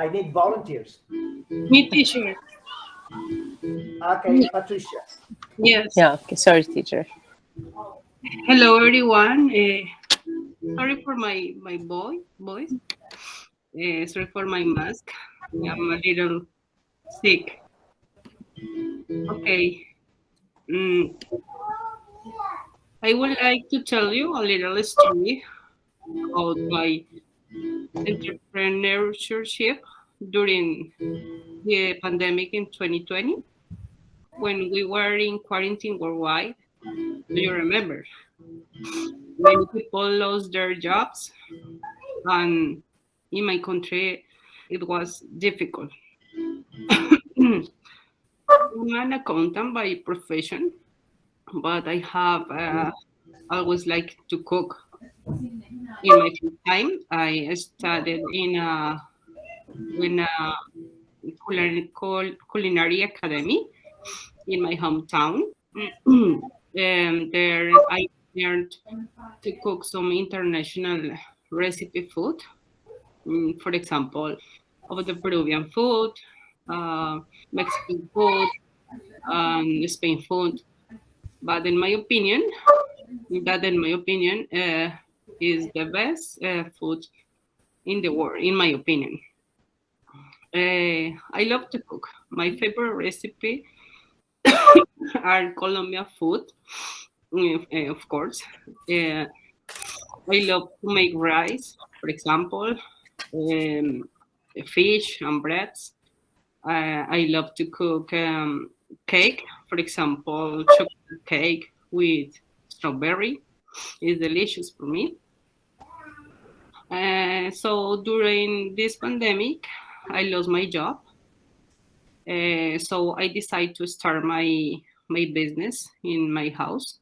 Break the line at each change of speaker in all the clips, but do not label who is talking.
I need volunteers.
Me, teacher.
Okay, Patricia.
Yes.
Yeah, okay, sorry, teacher.
Hello, everyone. Sorry for my voice. Sorry for my mask. I'm a little sick. Okay. Mm, I would like to tell you a little story about my entrepreneurship during the pandemic in 2020 when we were in quarantine worldwide. Do you remember? Many people lost their jobs, and in my country, it was difficult. I'm an accountant by profession, but I have always liked to cook. In my free time, I studied in a culinary academy in my hometown. There, I learned to cook some international recipe food. For example, of the Peruvian food, Mexican food, Spain food. But in my opinion, is the best food in the world. In my opinion, I love to cook. My favorite recipe are Colombia food, of course. I love to make rice, for example, um, fish and breads. I love to cook cake, for example, chocolate cake with strawberry. It's delicious for me. So during this pandemic, I lost my job. So I decided to start my business in my house.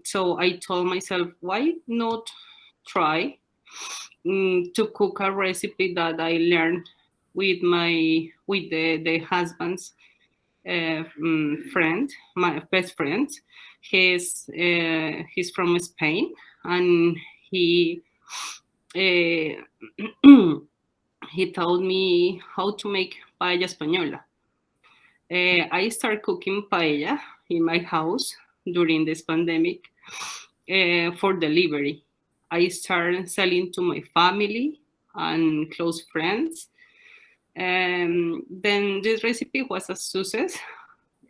So I told myself, why not try to cook a recipe that I learned with the husband's friend, my best friend. He's from Spain, and he uh, he told me how to make paella española. I started cooking paella in my house during this pandemic for delivery. I started selling to my family and close friends. Then this recipe was a success.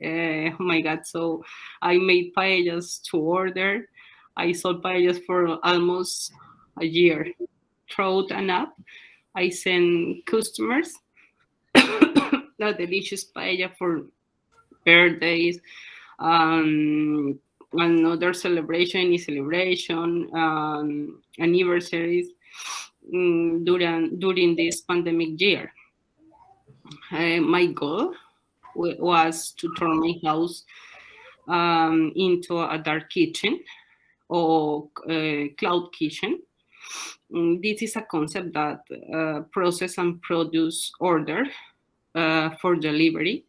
Oh my God. So I made paellas to order. I sold paellas for almost a year. Throughout an app, I send customers a delicious paella for birthdays, another celebration, anniversaries during this pandemic year. My goal was to turn my house into a dark kitchen or cloud kitchen. This is a concept that process and produce order for delivery.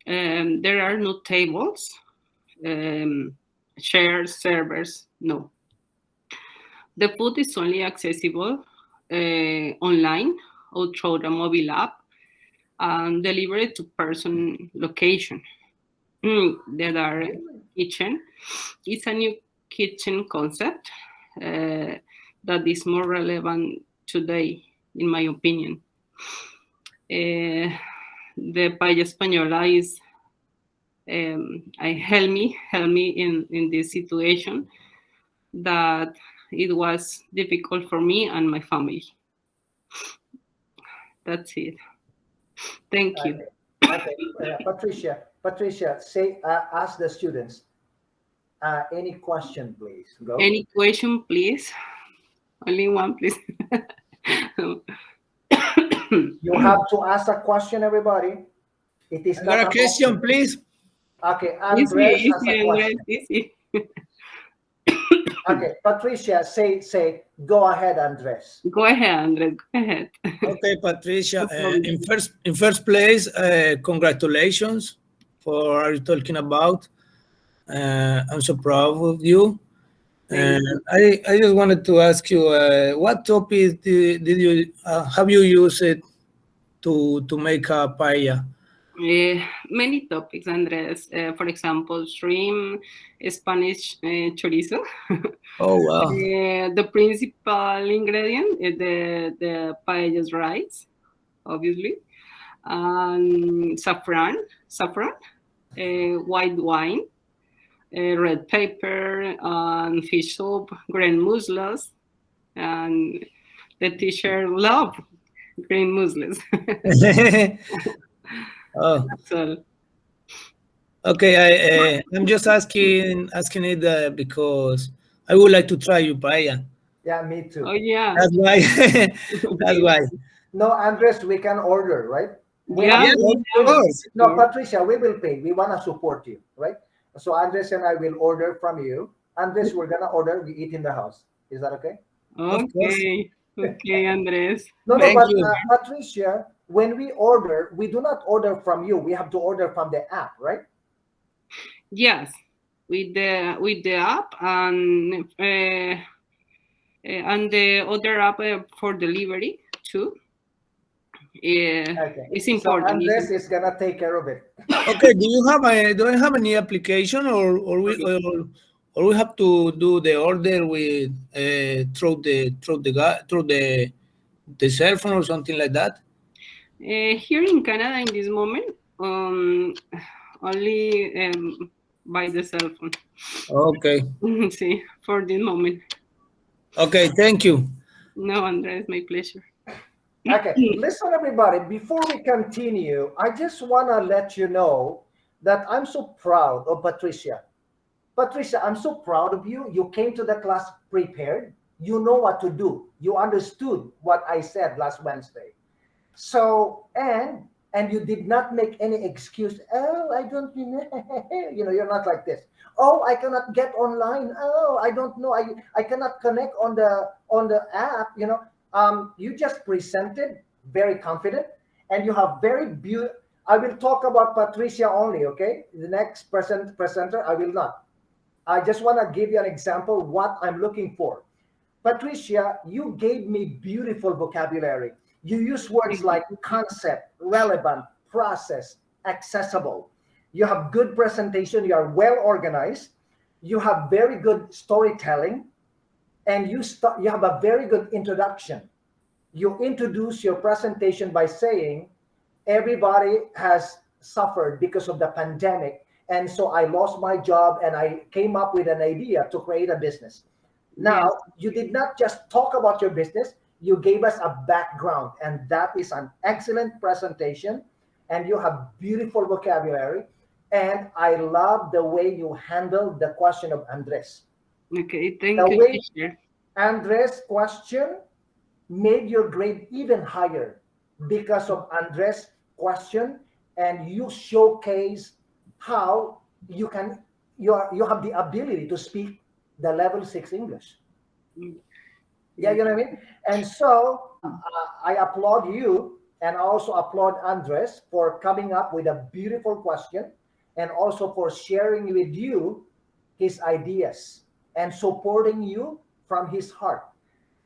There are no tables, chairs, servers, no. The food is only accessible online or through the mobile app and delivered to person location. There are kitchen. It's a new kitchen concept that is more relevant today, in my opinion. The paella española is help me in this situation that it was difficult for me and my family. That's it. Thank you.
Okay. Patricia, say ask the students. Any question, please? Go.
Any question, please? Only one, please.
You have to ask a question, everybody. It is
Another question, please.
Okay, Andres
Easy,
has a question.
easy.
Okay, Patricia, say, go ahead, Andres.
Go ahead, Andres. Go ahead.
Okay, Patricia. In first place, congratulations for what you're talking about. I'm so proud of you. And I just wanted to ask you, what topic did you have you used it to make a paella?
Many topics, Andres. For example, shrimp, Spanish chorizo.
Oh wow!
The principal ingredient is the paella's rice, obviously, and saffron, white wine, red pepper, and fish soup, green mussels, and the teacher love green mussels.
Oh,
That's all.
okay. I'm just asking it because I would like to try your paella.
Yeah, me
Oh
too.
yeah.
That's why. That's
Okay.
why.
No, Andres, we can order, right? We
Yeah,
have
Yeah,
to,
of
yeah.
course.
no, Patricia, we will pay. We want to support you, right? So Andres and I will order from you. Andres, we're gonna order. We eat in the house. Is that okay?
Of course.
Okay. Okay, Andres.
No, no,
Thank
but
you.
Patricia, when we order, we do not order from you. We have to order from the app, right?
Yes, with the app and the other app for delivery too.
Okay.
It's
So
important.
Andres is gonna take care of it.
Okay. Do I have any application or we have to do the order with through the cell phone or something like that?
Here in Canada, in this moment, only by the cell phone.
Okay.
See, for this moment.
Okay. Thank you.
No, Andres, my pleasure.
Okay, listen, everybody. Before we continue, I just wanna let you know that I'm so proud of Patricia. Patricia, I'm so proud of you. You came to the class prepared. You know what to do. You understood what I said last Wednesday. So and you did not make any excuse. Oh, I don't you know, you're not like this. Oh, I cannot get online. Oh, I don't know. I cannot connect on the app, you know. You just presented very confident and you have very beautiful. I will talk about Patricia only, okay? The next presenter, I will not. I just want to give you an example what I'm looking for. Patricia, you gave me beautiful vocabulary. You use words like concept, relevant, process, accessible. You have good presentation. You are well organized. You have very good storytelling, and you have a very good introduction. You introduce your presentation by saying everybody has suffered because of the pandemic, and so I lost my job and I came up with an idea to create a business.
Yes.
Now, you did not just talk about your business, you gave us a background, and that is an excellent presentation. And you have beautiful vocabulary. And I love the way you handled the question of Andres.
Okay,
The
thank you,
way
teacher.
Andres' question made your grade even higher because of Andres' question, and you showcase how you have the ability to speak the level 6 English. Yeah, you know what I mean? And so I applaud you and also applaud Andres for coming up with a beautiful question and also for sharing with you his ideas and supporting you from his heart.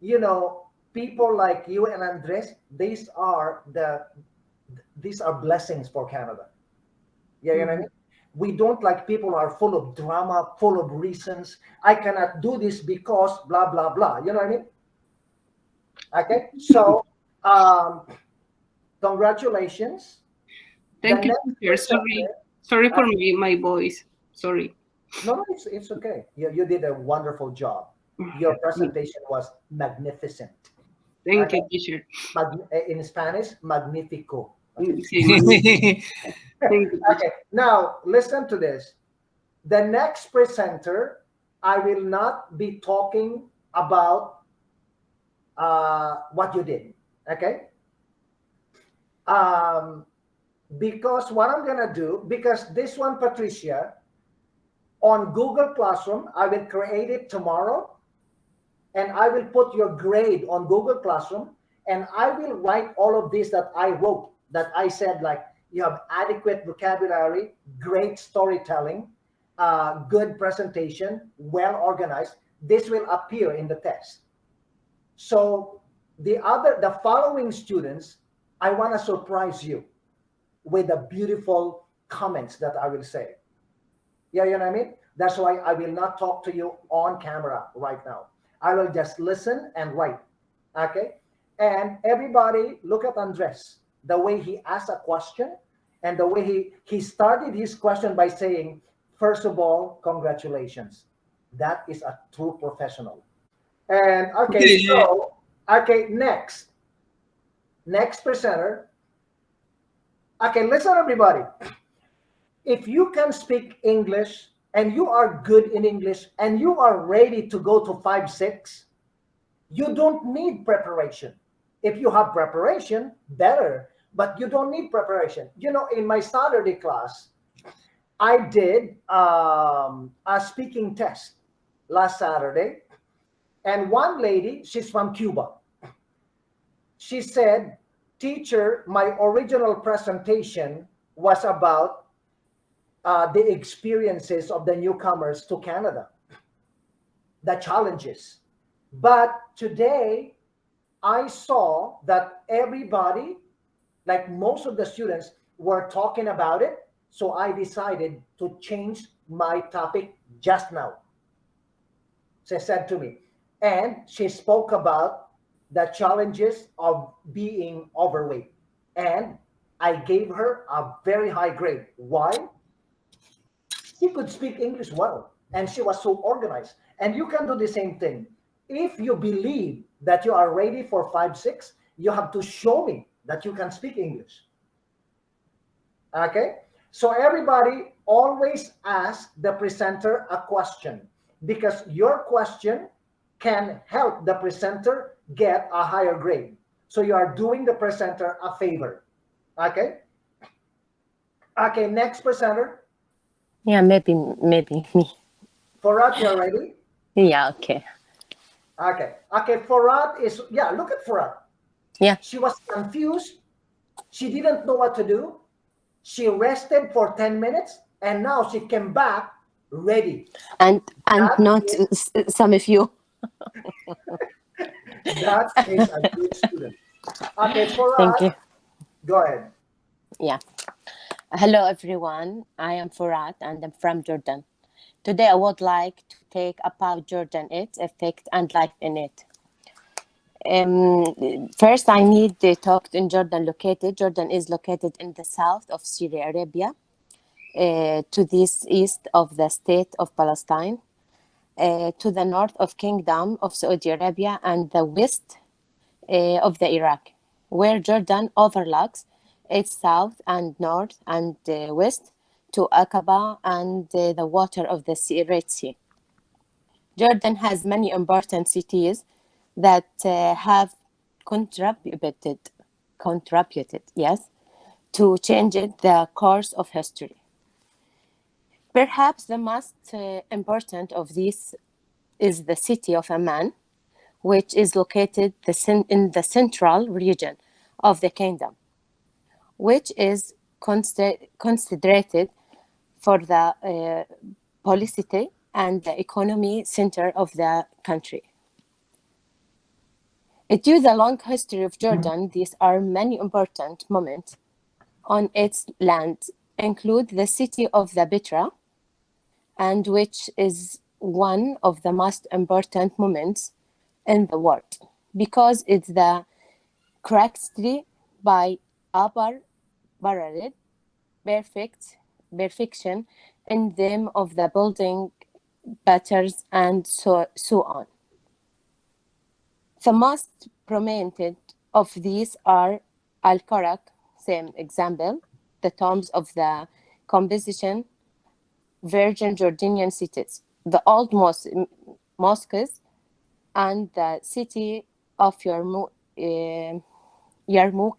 You know, people like you and Andres, these are blessings for Canada. Yeah, you know what I mean? We don't like people who are full of drama, full of reasons. I cannot do this because blah blah blah. You know what I mean? Okay, so um, congratulations. The
Thank you,
next
teacher.
presenter,
Sorry for my voice. Sorry.
no, no, it's okay. You did a wonderful job. Your presentation was magnificent.
Thank
Okay,
you, teacher.
in Spanish, magnifico. Okay.
Sí, magnífico. Thank you, teacher.
Okay, now listen to this. The next presenter, I will not be talking about what you did. Okay. Um, because what I'm gonna do, because this one, Patricia, on Google Classroom, I will create it tomorrow, and I will put your grade on Google Classroom, and I will write all of this that I wrote, that I said, like you have adequate vocabulary, great storytelling, good presentation, well organized. this will appear in the test. So the following students, I want to surprise you with the beautiful comments that I will say. Yeah, you know what I mean? That's why I will not talk to you on camera right now. I will just listen and write. Okay? And everybody look at Andres, the way he asked a question and the way he started his question by saying, first of all, congratulations. That is a true professional. And okay,
Okay,
so okay, next presenter. Okay, listen, everybody. If you can speak English and you are good in English and you are ready to go to 5-6, you don't need preparation. If you have preparation, better, but you don't need preparation. You know, in my Saturday class, I did a speaking test last Saturday, and one lady, she's from Cuba. She said, teacher, my original presentation was about the experiences of the newcomers to Canada, the challenges. But today, I saw that everybody, like most of the students, were talking about it. So I decided to change my topic just now. She said to me. And she spoke about the challenges of being overweight. And I gave her a very high grade. Why? She could speak English well and she was so organized. And you can do the same thing. If you believe that you are ready for 5-6, you have to show me that you can speak English. Okay? So everybody always ask the presenter a question because your question can help the presenter get a higher grade. So you are doing the presenter a favor. Okay? Okay, next presenter.
Yeah, maybe me.
Farad, you're ready?
Yeah, okay.
Okay. Okay, Farad is, yeah, look at Farad.
Yeah.
She was confused. She didn't know what to do. She rested for 10 minutes and now she came back ready.
And
That
not
is-
some of you.
That is a good student. Okay,
Thank you.
Farad, go ahead.
Yeah. Hello, everyone. I am Furat and I'm from Jordan. Today, I would like to take about Jordan, its effect and life in it. First, I need to talk in Jordan. Jordan is located in the south of Syria, Arabia, to the east of the state of Palestine, to the north of Kingdom of Saudi Arabia, and the west of the Iraq, where Jordan overlooks its south and north and west to Aqaba and the water of the Red Sea. Jordan has many important cities that have contributed, yes, to change the course of history. Perhaps the most important of these is the city of Amman, which is located in the central region of the kingdom, which is considered for the policy and the economy center of the country. Due to the long history of Jordan, these are many important moments on its land, include the city of the Petra, and which is one of the most important moments in the world, because it's the characterized by upper parallel perfection in them of the building patterns and so on. The most prominent of these are Al-Karak, same example, the tombs of the composition, Virgin Jordanian cities, the old mosques, and the city of Yarmouk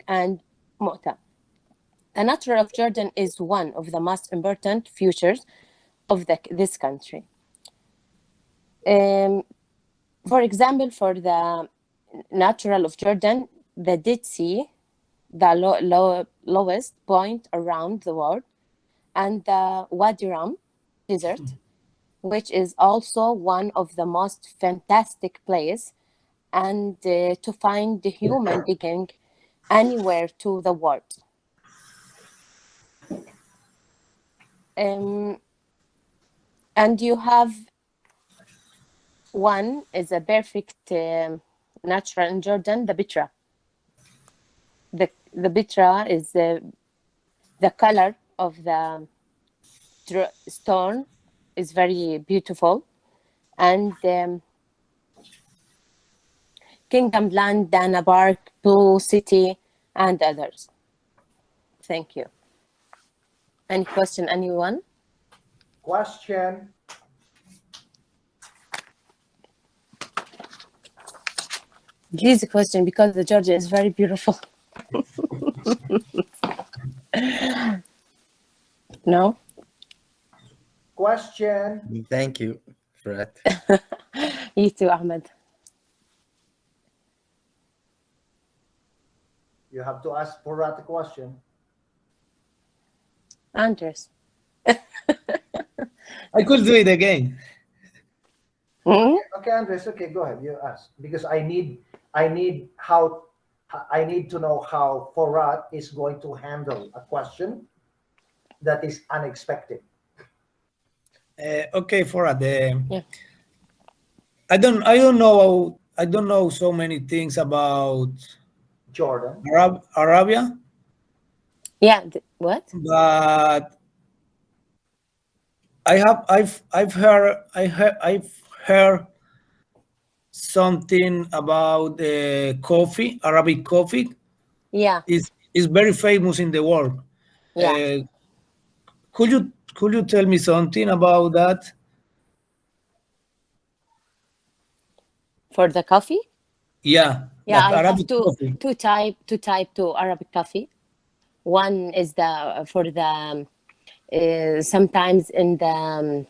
and Mu'ta. The nature of Jordan is one of the most important features of this country. For example, for the natural of Jordan, the Dead Sea, the lowest point around the world, and the Wadi Rum desert, which is also one of the most fantastic place and to find the human being anywhere to the world. And you have one is a perfect natural in Jordan, the bitra. The bitra is the color of the stone is very beautiful, and Kingdom Land, Dana Park, Blue City, and others. Thank you. Any question, anyone?
Question.
Please, a question, because the Georgia is very beautiful. No?
Question.
Thank you for that.
You too, Ahmed.
You have to ask Porat a question.
Andres.
I could do it again.
Hmm?
Okay, Andres. Okay, go ahead. You ask because I need to know how Porat is going to handle a question that is unexpected.
Okay, Farad.
Yeah.
I don't know so many things about
Jordan.
Arabia,
Yeah, what?
but I've heard something about coffee. Arabic coffee
Yeah,
is very famous in the world.
yeah.
Could you tell me something about that?
For the coffee?
Yeah,
Yeah,
like
I have
Arabic
to
coffee.
type to Arabic coffee. One is the for the sometimes in the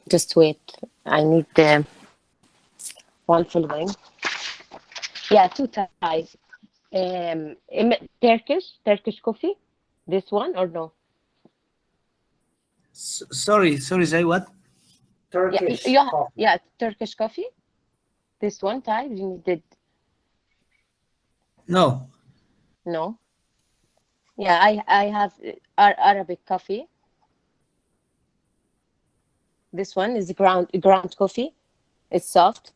just wait. I need the one following. Yeah, two types. Turkish coffee. This one or no?
Sorry, say what?
Turkish coffee.
Yeah, Turkish coffee. This one type you needed.
No.
No. Yeah, I have Arabic coffee. This one is ground coffee. It's soft.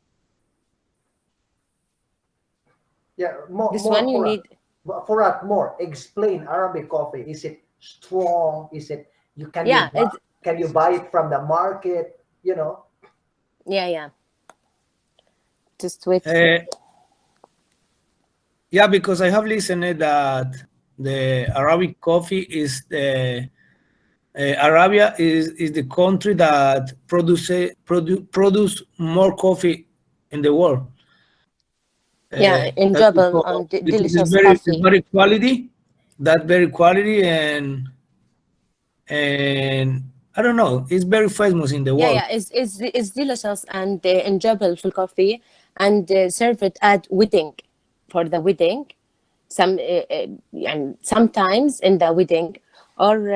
Yeah,
This
more
one you
Porat.
need.
Porat, more. Explain Arabic coffee. Is it strong? Is it
Yeah, it's
can you buy it from the market? You know.
yeah. Just wait.
Yeah, because I have listened that the Arabic coffee is the Arabia is the country that produce more coffee in the world.
Yeah,
That's
enjoyable and
because it's
delicious coffee.
very quality. That very quality and I don't know. It's very famous in the world.
Yeah. It's delicious and enjoyable for coffee, and serve it at wedding, for the wedding. And sometimes in the wedding, or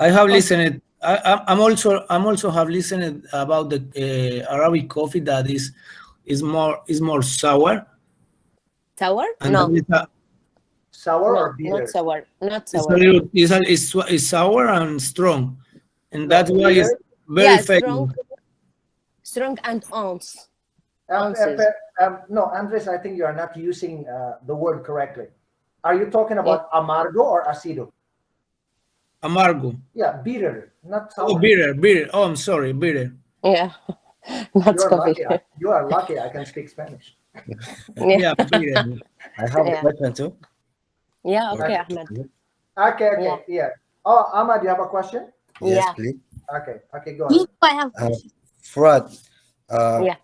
I have listened. I'm also have listened about the Arabic coffee that is more sour.
sour.
And
No,
Sour
no,
or bitter?
not
it's
sour.
it's sour and strong, and
No,
that's why it's
bitter.
very
Yeah,
famous.
strong and ounces.
No, Andres, I think you are not using the word correctly. Are you talking
Yeah.
about amargo or acido?
Amargo.
Yeah, bitter, not
Oh,
sour.
bitter. Oh, I'm sorry, bitter.
Yeah, not
You're
coffee.
lucky. You are lucky. I can speak Spanish.
Yeah,
Yeah, bitter.
I have a
Yeah.
question too.
yeah.
Or-
Okay, Ahmed.
Okay, yeah. Oh, Ahmad, you have a question?
Yes,
Yeah.
please.
Okay, go ahead.
I have.
Fred,
Yeah.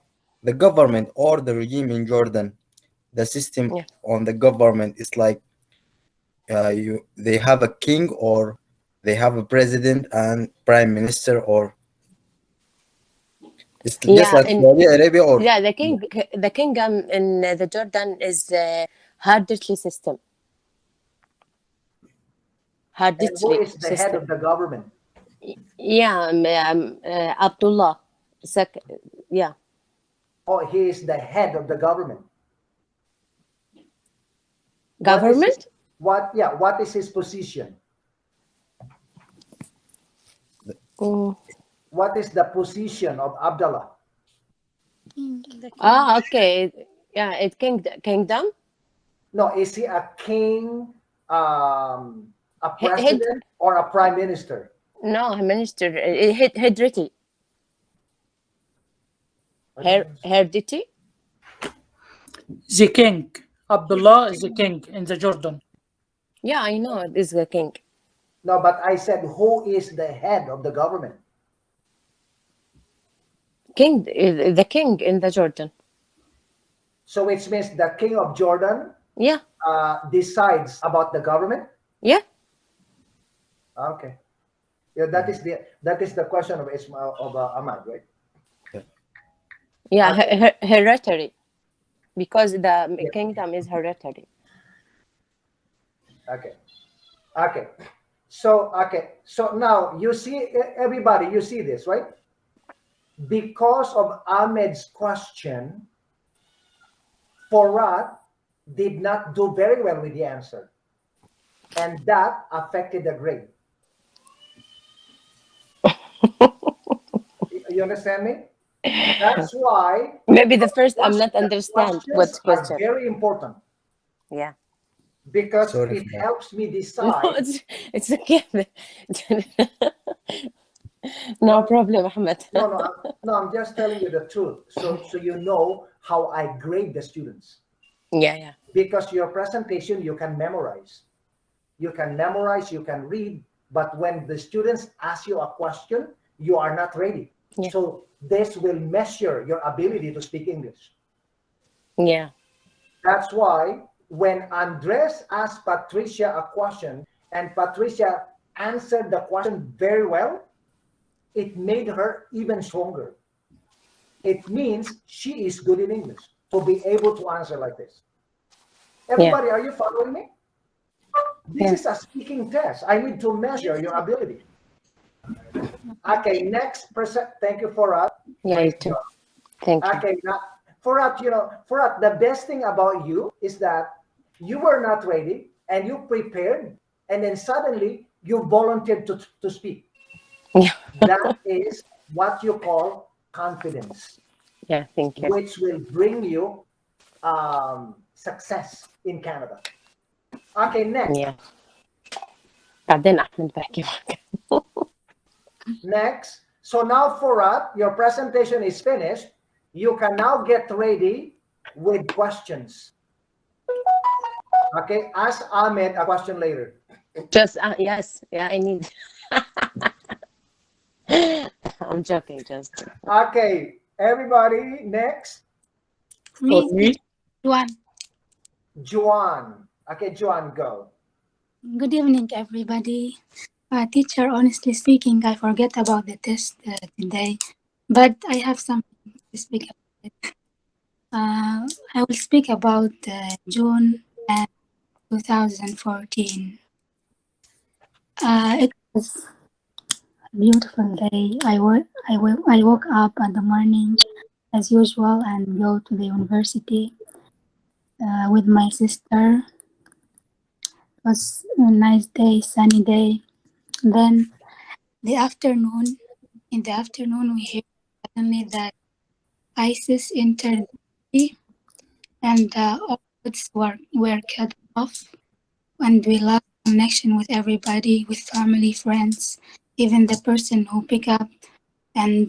the government or the regime in Jordan, the system
Yeah.
on the government is like they have a king or they have a president and prime minister, or it's just
Yeah,
like Saudi Arabia, or
Yeah, the kingdom in the Jordan is hierarchy system.
And who
hereditary
is the head
system.
of the government?
Yeah, Abdullah. Yeah,
Oh, he is the head of the government.
government.
What is his position?
Mm.
What is the position of Abdullah?
Okay. Yeah, it kingdom.
No, is he a king, a
Head.
president, or a prime minister?
No, minister. Heredity. Heredity.
The king. Abdullah is the king in the Jordan.
Yeah, I know it is the king.
No, but I said who is the head of the government?
King, the king in the Jordan.
So which means the king of Jordan
Yeah,
decides about the government.
yeah.
Okay, yeah, that is the question of Ismail of Ahmad, right?
Yeah,
Okay.
hereditary, because the
Yeah.
kingdom is hereditary.
Okay. Okay. So now you see, everybody, you see this, right? Because of Ahmed's question, Forat did not do very well with the answer, and that affected the grade. You understand me? That's why
Maybe the first I'm not
the
understand
questions
what
are
question.
very important
Yeah.
because
Sorry
it
for that.
helps me
No,
decide.
it's okay. No problem, Ahmed.
No, I'm just telling you the truth, so you know how I grade the students.
Yeah.
Because your presentation you can memorize, you can read, but when the students ask you a question, you are not ready.
Yeah.
So this will measure your ability to speak English.
Yeah.
That's why when Andres asked Patricia a question and Patricia answered the question very well, it made her even stronger. It means she is good in English to be able to answer like this. Everybody, are you following me? This
Yeah.
is a speaking test. I need to measure your ability. Okay, next person. Thank you, Forat.
Yeah, you too. Thank you.
Okay, now, Forat, the best thing about you is that you were not ready and you prepared, and then suddenly you volunteered to speak.
Yeah.
That is what you call confidence,
Yeah, thank you.
which will bring you success in Canada. Okay, next.
Yeah. بعدين أحمد بحكي معك.
Next. So now, Forat, your presentation is finished. You can now get ready with questions. Okay, ask Ahmed a question later.
Just yes, yeah, I need. I'm joking, just.
Okay, everybody, next.
Me?
Juan.
Juan. Okay, Juan, go.
Good evening, everybody. Teacher, honestly speaking, I forget about the test today, but I have something to speak about it. I will speak about June 2014. It was a beautiful day. I woke up in the morning as usual and go to the university with my sister. It was a nice day, sunny day. Then in the afternoon, we heard suddenly that ISIS entered the city and all roads were cut off, and we lost connection with everybody, with family, friends, even the person who picked up and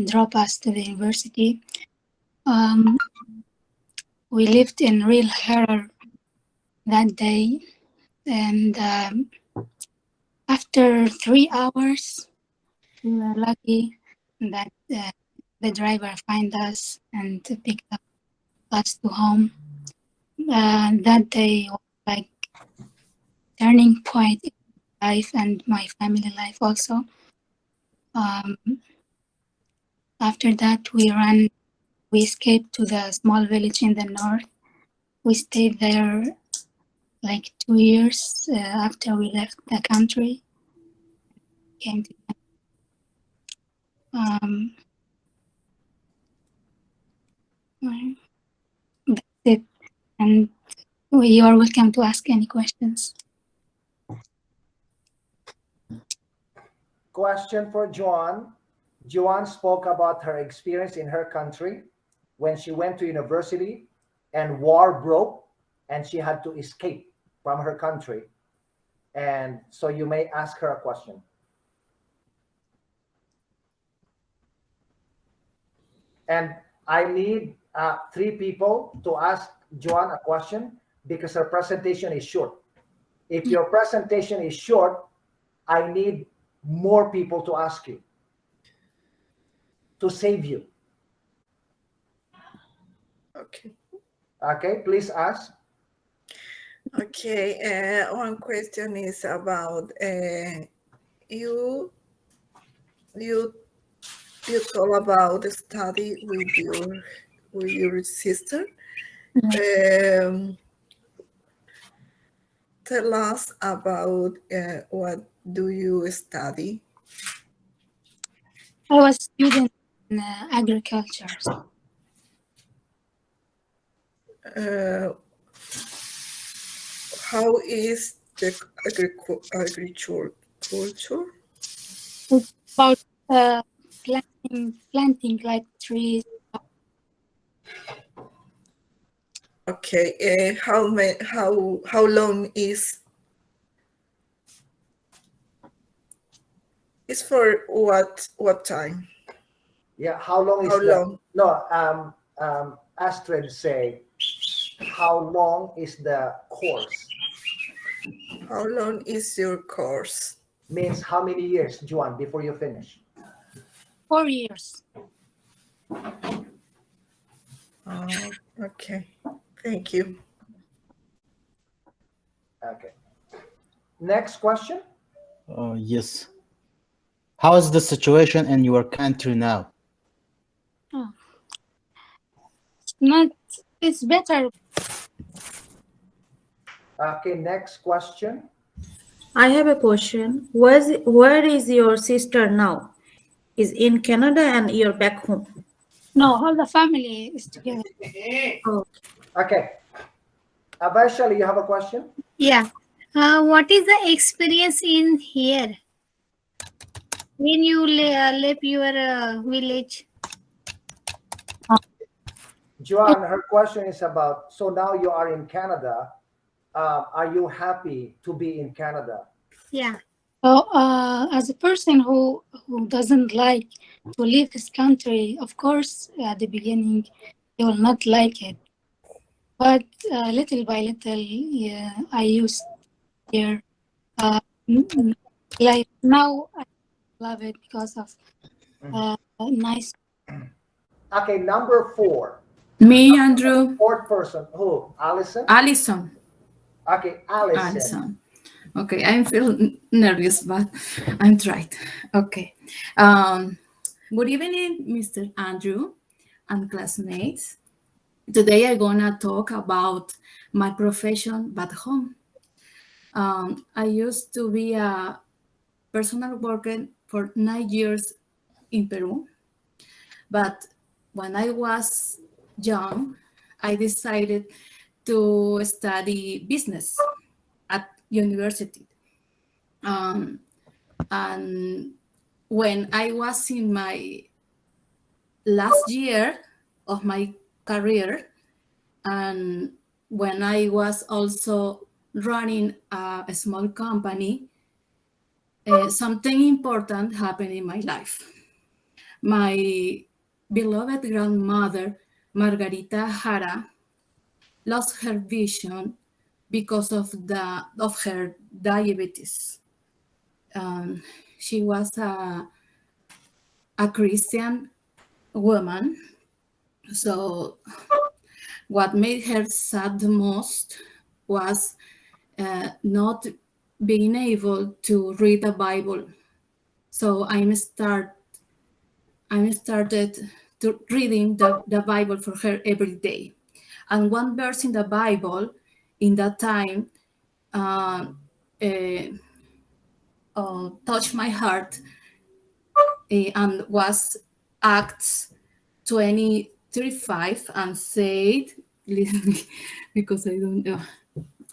drop us to the university. We lived in real horror that day, and after 3 hours, we were lucky that the driver find us and picked up us to home. That day was like turning point in life and my family life also. After that, we escaped to the small village in the north. We stayed there like 2 years after we left the country. Came to that's it. And you are welcome to ask any questions.
Question for Joan. Joan spoke about her experience in her country when she went to university and war broke and she had to escape from her country. And so you may ask her a question. And I need 3 people to ask Joan a question because her presentation is short. If your presentation is short, I need more people to ask you to save you.
Okay.
Okay, please ask.
Okay. One question is about you talk about the study with your sister. Tell us about what do you study?
I was a student in agriculture.
How is the agriculture?
It's about planting like trees.
Okay. How long is for what time?
Yeah, how long is
How
that?
long?
No, Astrid say, how long is the course?
How long is your course?
Means how many years, Juan, before you finish?
4 years.
Okay. Thank you.
Okay. Next question.
Yes. How is the situation in your country now?
It's better.
Okay, next question.
I have a question. Where is your sister now? Is in Canada and you're back home?
No, all the family is together.
Oh.
Okay. Vaishali, you have a question?
Yeah. What is the experience in here when you left your village?
Joan, her question is about, so now you are in Canada. Are you happy to be in Canada?
Yeah.
As a person who doesn't like to leave this country, of course, at the beginning, you will not like it. But little by little, yeah, I used here. Like now, I love it because of nice.
Okay, number 4.
Me, Andrew.
4th person. Who? Allison?
Allison.
Okay, Allison.
Okay, I feel nervous, but I'm tried. Okay. Good evening, Mr. Andrew and classmates. Today I'm gonna talk about my profession back home. I used to be a personal worker for 9 years in Peru, but when I was young, I decided to study business at university. And when I was in my last year of my career, and when I was also running a small company, something important happened in my life. My beloved grandmother, Margarita Jara, lost her vision because of her diabetes. She was a Christian woman, so what made her sad the most was not being able to read the Bible. So I started to reading the Bible for her every day. And one verse in the Bible in that time touched my heart, and was Acts 20:35, and said, because I don't know,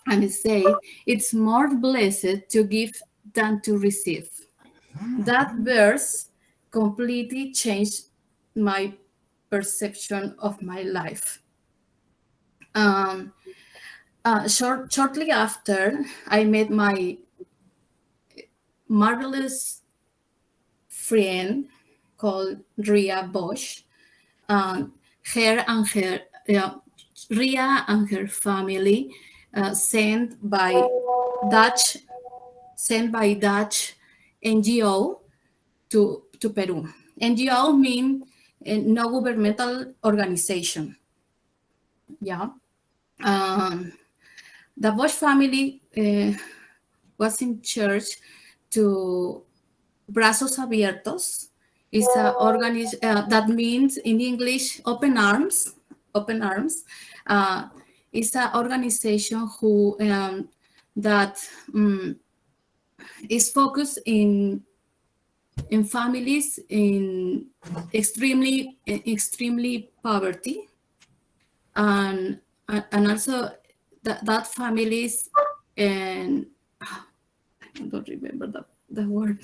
and it said, it's more blessed to give than to receive. That verse completely changed my perception of my life. Shortly after, I met my marvelous friend called Ria Bosch. Um, her and her Ria and her family sent by Dutch NGO to Peru. NGO mean no governmental organization. Yeah. The Bosch family was in charge to Brazos Abiertos. Is that means in English open arms. Open arms. It's an organization who that is focused in families in extremely poverty, and also that families, and I don't remember the word,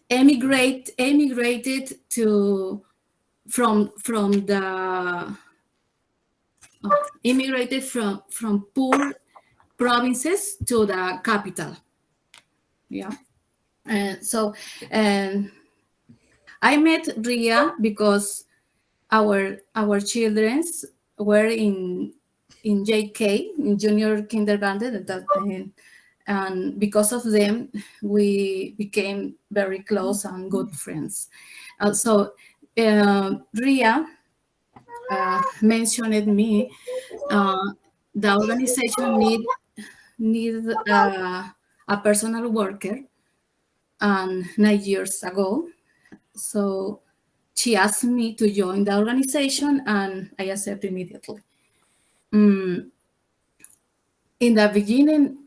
emigrated to from the immigrated from poor provinces to the capital. Yeah. And so I met Ria because our childrens were in JK, in junior kindergarten, and because of them we became very close and good friends. So Ria mentioned me, the organization need a personal worker, and 9 years ago. So she asked me to join the organization, and I accepted immediately. In the beginning,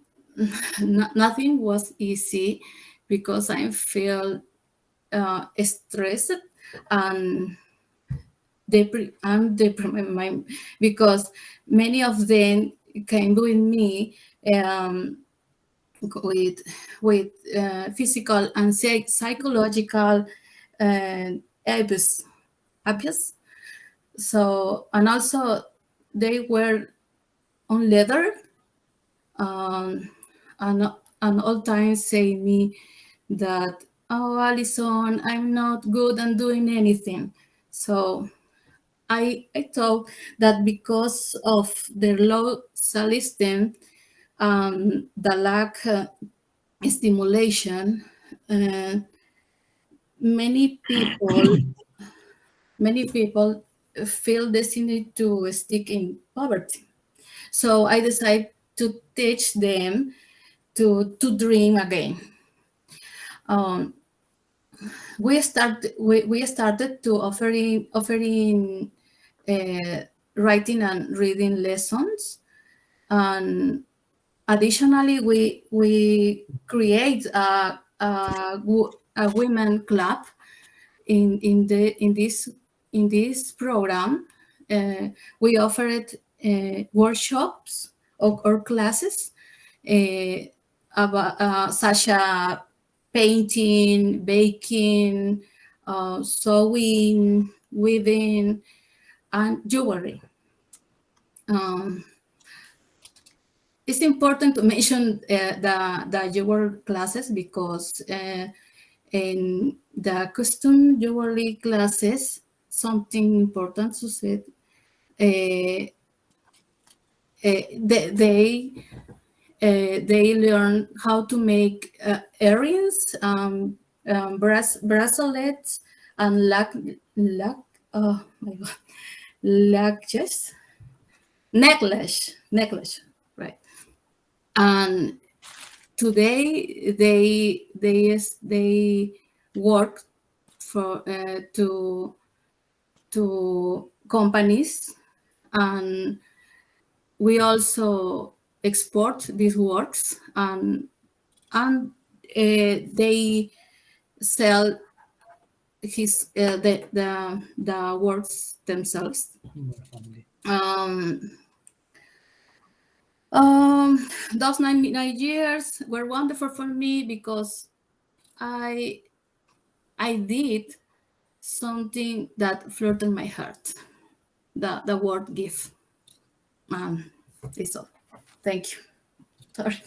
nothing was easy because I feel stressed and I'm depressed because many of them came with me with physical and psychological abuse. So, and also they were on leather, and all times say me that, oh, Alison, I'm not good at doing anything. So I thought that because of their low self-esteem, the lack stimulation, many people feel destined to stick in poverty. So I decided to teach them to dream again. We started to offering writing and reading lessons, and additionally we create a women club in this program. We offered workshops or classes about such as painting, baking, sewing, weaving, and jewelry. It's important to mention the jewelry classes because in the custom jewelry classes, something important to say, they learn how to make earrings, bracelets, and oh my god, necklace, right? And today they work for to companies, and we also export these works, and they sell the works themselves. Um, those 9 years were wonderful for me because I did something that flirted my heart. The word give. It's all. Thank you. Sorry.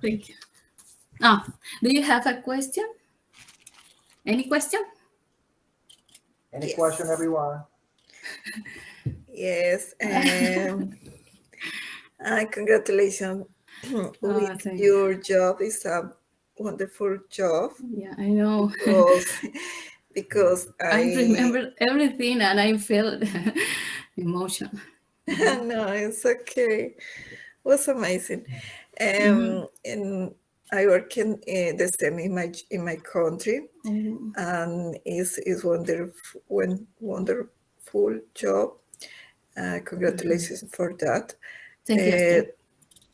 Thank you. Do you have a question? Any question?
Any
Yes.
question, everyone?
Yes. Congratulations with
Thank
your job. It's a wonderful job.
Yeah, I know.
Because
I remember everything and I felt emotion.
No, it's okay. It was amazing. And I work in the same in my country, and it's wonderful job. Congratulations for that.
Thank you,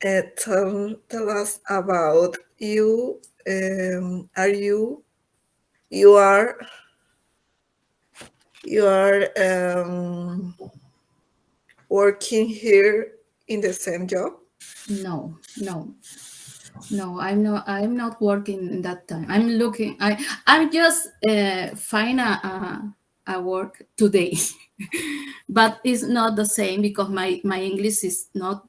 Esther.
Tell us about you. You are working here in the same job?
No. I'm not working in that time. I'm looking. I just find a work today, but it's not the same because my English is not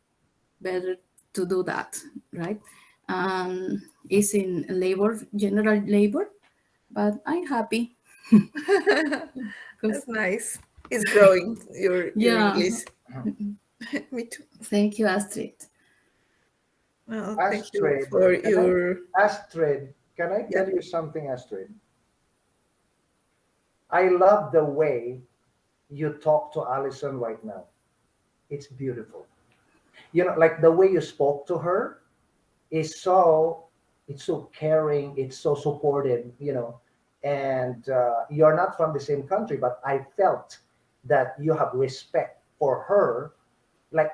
better to do that, right? It's in general labor, but I'm happy.
That's nice. It's growing your English. Me too.
Thank you, Astrid.
No, thank you for your
Astrid, can I tell you something, Astrid? I love the way you talk to Allison right now. It's beautiful. Like the way you spoke to her is it's so caring, it's so supportive, and you're not from the same country, but I felt that you have respect for her,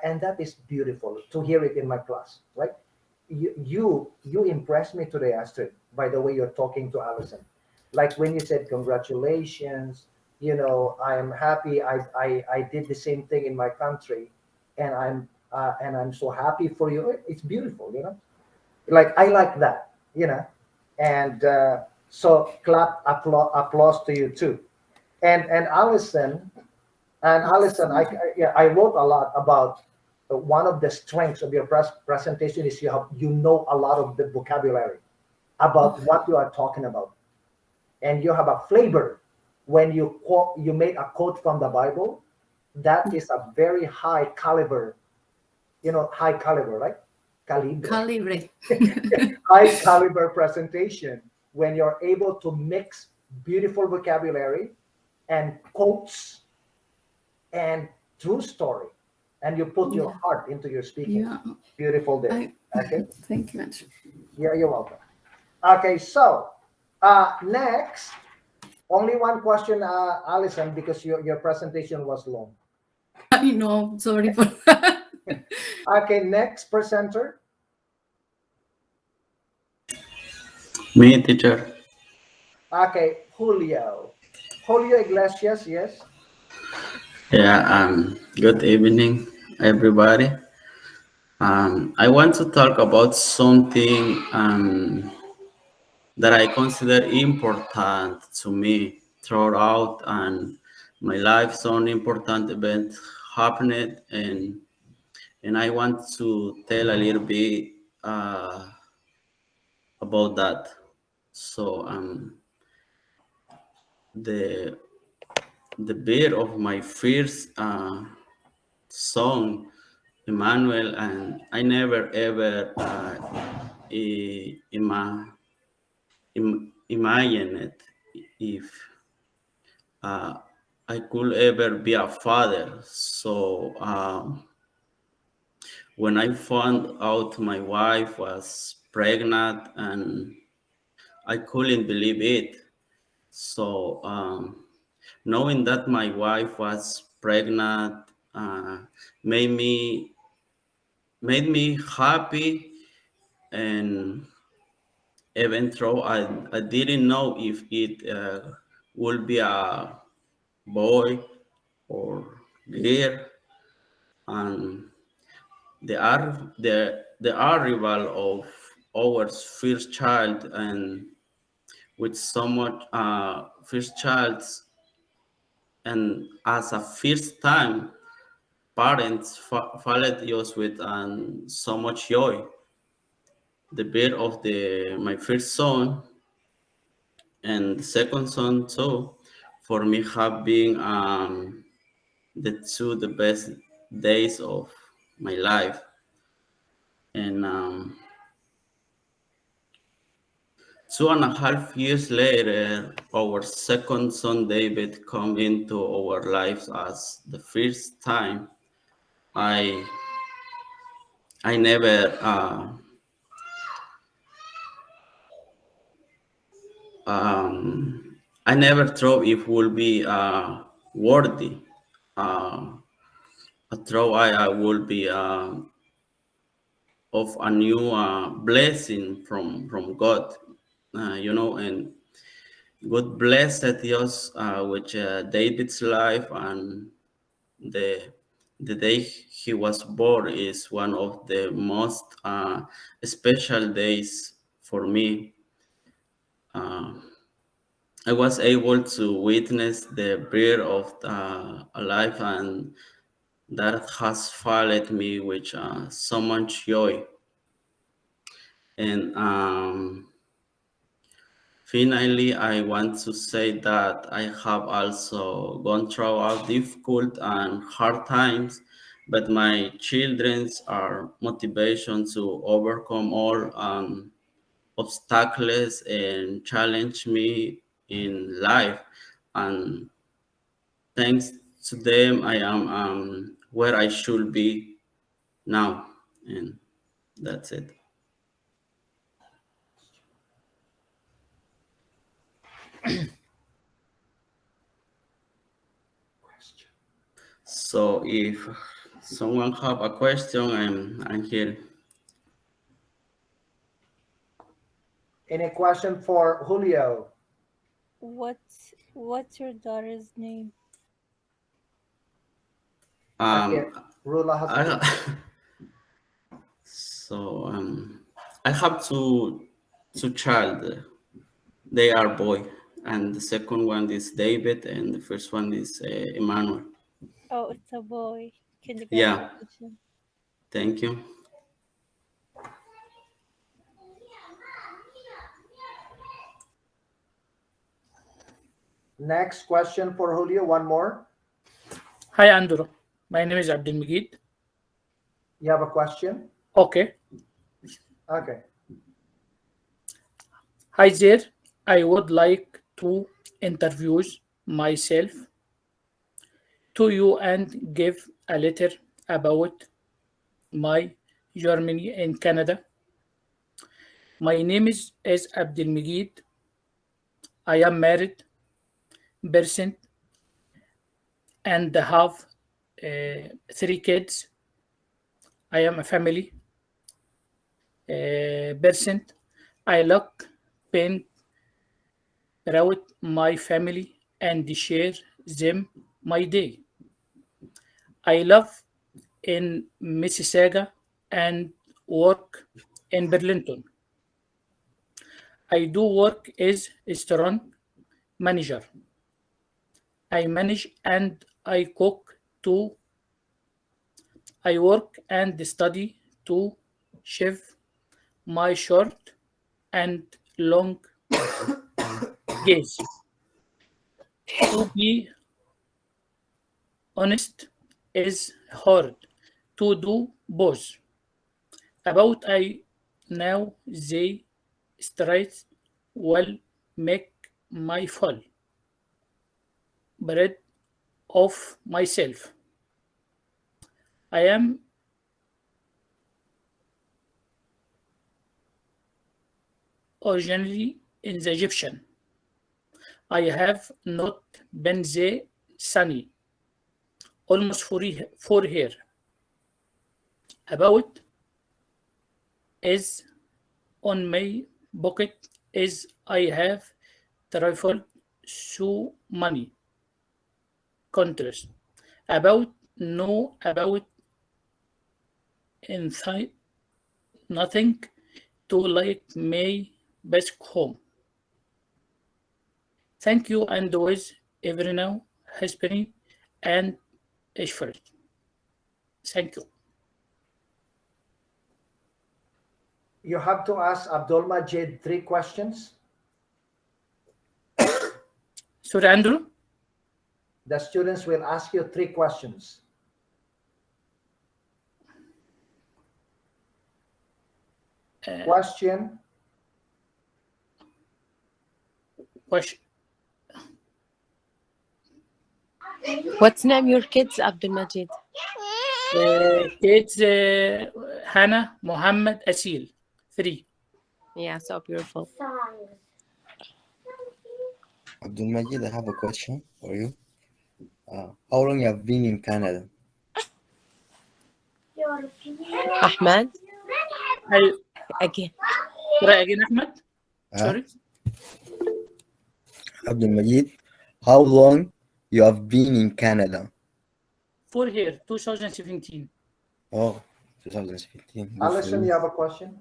and that is beautiful to hear it in my class, right? You impressed me today, Astrid, by the way you're talking to Allison. Like when you said congratulations, I am happy. I did the same thing in my country, and I'm so happy for you. It's beautiful, Like I like that, and so applause to you too, and Allison. And Allison, I wrote a lot about one of the strengths of your presentation is you know a lot of the vocabulary about what you are talking about, and you have a flavor when you made a quote from the Bible. That is a very high caliber, high caliber, right?
Calibre.
High caliber presentation when you're able to mix beautiful vocabulary and quotes and true story, and you put your heart into your speaking. Beautiful day. Okay.
Thank you, Andrew.
Yeah, you're welcome. Okay, so next, only one question, Allison, because your presentation was long.
I know. Sorry for that.
Okay, next presenter.
Me, teacher.
Okay, Julio Iglesias. Yes.
Yeah. Good evening, everybody. I want to talk about something that I consider important to me throughout and my life. Some important events happened, and I want to tell a little bit about that. So the beat of my first song, Emmanuel, and I never ever imagined if I could ever be a father. So when I found out my wife was pregnant, and I couldn't believe it. So knowing that my wife was pregnant made me made me happy, and even though I didn't know if it would be a boy or girl, and the arrival of our first child, and with so much first child, and as a first time parents followed us with so much joy. The birth of the my first son and the second son too, for me have been the best days of my life. And 2.5 years later, our second son David come into our lives as the first time. I I never I never thought it would be worthy. Uh, I thought I would be of a new blessing from God, and God blessed us with David's life, and the the day he was born is one of the most special days for me. Uh, I was able to witness the birth of a life, and that has filled me with so much joy. And finally, I want to say that I have also gone through difficult and hard times, but my children's are motivation to overcome all obstacles and challenge me in life. And thanks to them, I am where I should be now. And that's it. So if someone have a question, I'm here.
Any question for Julio?
What's your daughter's name?
Okay, Rula has a
I, so I have two child. They are boy, and the second one is David, and the first one is Emmanuel.
Oh, it's a boy.
Yeah,
Congratulations.
thank you.
Next question for Julio. One more.
Hi, Andrew. My name is Abdul Majid.
You have a question?
Okay.
Okay.
Hi there. I would like to introduce myself to you and give a letter about my journey in Canada. My name is Abdul Majid. I am married person and have 3 kids. I am a family person. I like being proud my family and share them my day. I love in Mississauga and work in Burlington. I do work as a restaurant manager. I manage and I cook too. I work and study to chef my short and long days. To be honest is hard to do both. About I now they straight will make my fall bread of myself. I am originally in the Egyptian. I have not been there sunny almost for here. About is on my bucket is I have traveled so many countries about know about inside nothing to like my best home. Thank you and always every now history and effort. Thank you.
You have to ask Abdul Majid 3 questions.
Sorry, Andrew.
The students will ask you 3 questions. Question.
Question.
What's name your kids, Abdul Majid?
Kids Hannah, Muhammad, Asil. 3.
Yeah, so beautiful.
Abdul Majid, I have a question for you. How long you have been in Canada?
Ahmed? Again.
Right again, Ahmed? Sorry?
Abdul Majid, how long you have been in Canada?
For here, 2017.
Oh, 2017.
Alison, you have a question?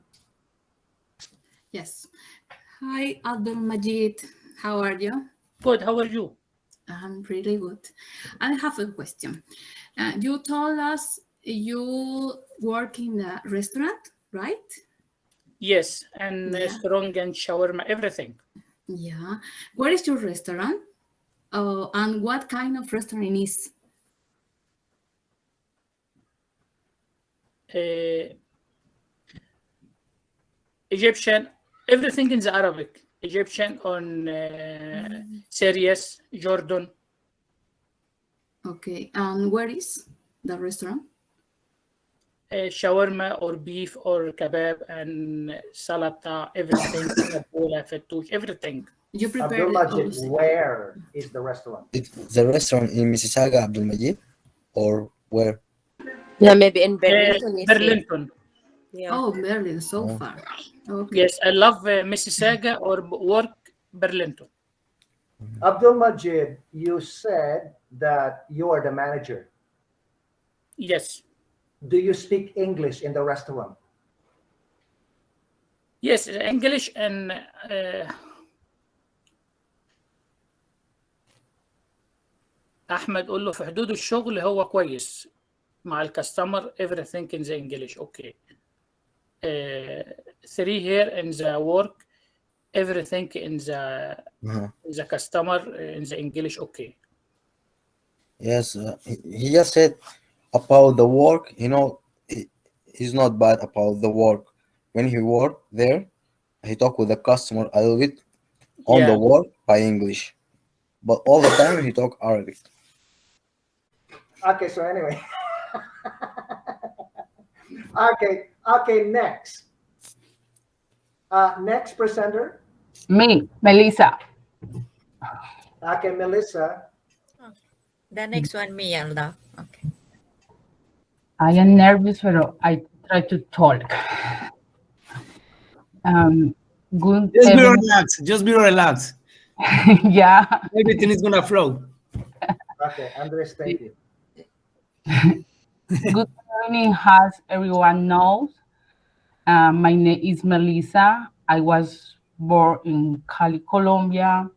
Yes. Hi, Abdul Majid. How are you?
Good. How are you?
I'm really good. I have a question. You told us you work in a restaurant, right?
Yes, and strong and shawarma, everything.
Yeah. Where is your restaurant? And what kind of restaurant is?
Egyptian, everything in the Arabic. Egyptian on Syrias, Jordan.
Okay. And where is the restaurant?
Shawarma or beef or kebab and salata, everything, fatoush, everything.
You prepare
Abdul Majid, where is the restaurant?
It's the restaurant in Mississauga, Abdul Majid, or where?
Yeah, maybe in Burlington.
Burlington.
Yeah.
Oh, Berlin, so far. Okay.
Yes, I love Mississauga or work Burlington.
Abdul Majid, you said that you are the manager.
Yes.
Do you speak English in the restaurant?
Yes, English and احمد قول له في حدود الشغل هو كويس مع الكاستمر everything in the English okay. 3 here in the work everything in the customer in the English okay.
Yes, he just said about the work, he's not bad about the work. When he worked there, he talked with the customer a little bit on the work by English, but all the time he talk Arabic.
Okay, so anyway. Okay, next. Next presenter.
Me, Melissa.
Okay, Melissa.
The next one, me, Alda. Okay.
I am nervous, but I try to talk. Good.
Just be relaxed. Just be relaxed.
Yeah.
Everything is gonna flow.
Okay, Andres, thank you.
Good evening, as everyone knows. My name is Melissa. I was born in Cali, Colombia.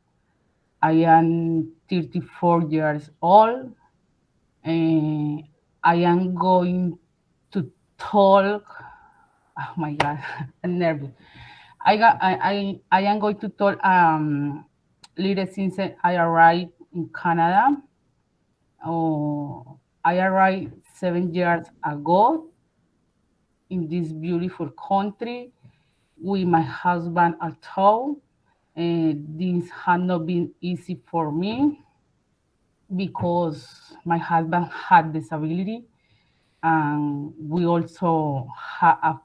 I am 34 years old. I am going to talk. Oh my God, I'm nervous. I am going to talk little since I arrived in Canada. I arrived 7 years ago in this beautiful country with my husband at home. This had not been easy for me because my husband had disability, and we also had a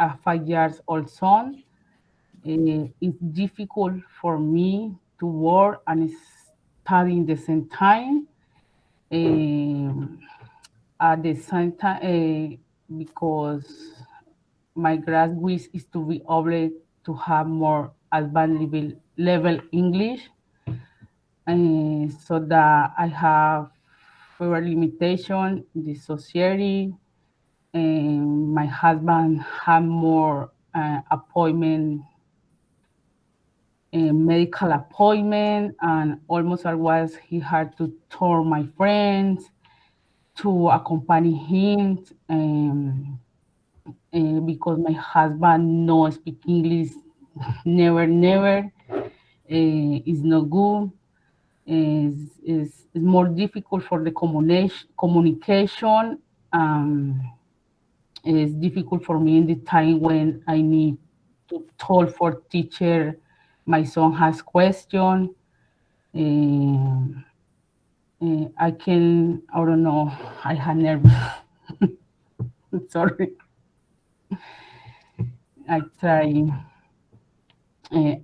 5-year-old son. It's difficult for me to work and study at the same time. At the same time, because my great wish is to be able to have more advanced level English, and so that I have fewer limitation in the society, and my husband have more appointment, medical appointment, and almost always he had to tour my friends to accompany him, because my husband no speak English, never, is not good. Is more difficult for the communication. It's difficult for me in the time when I need to talk for teacher. My son has question. I don't know. I had nervous. Sorry. I try.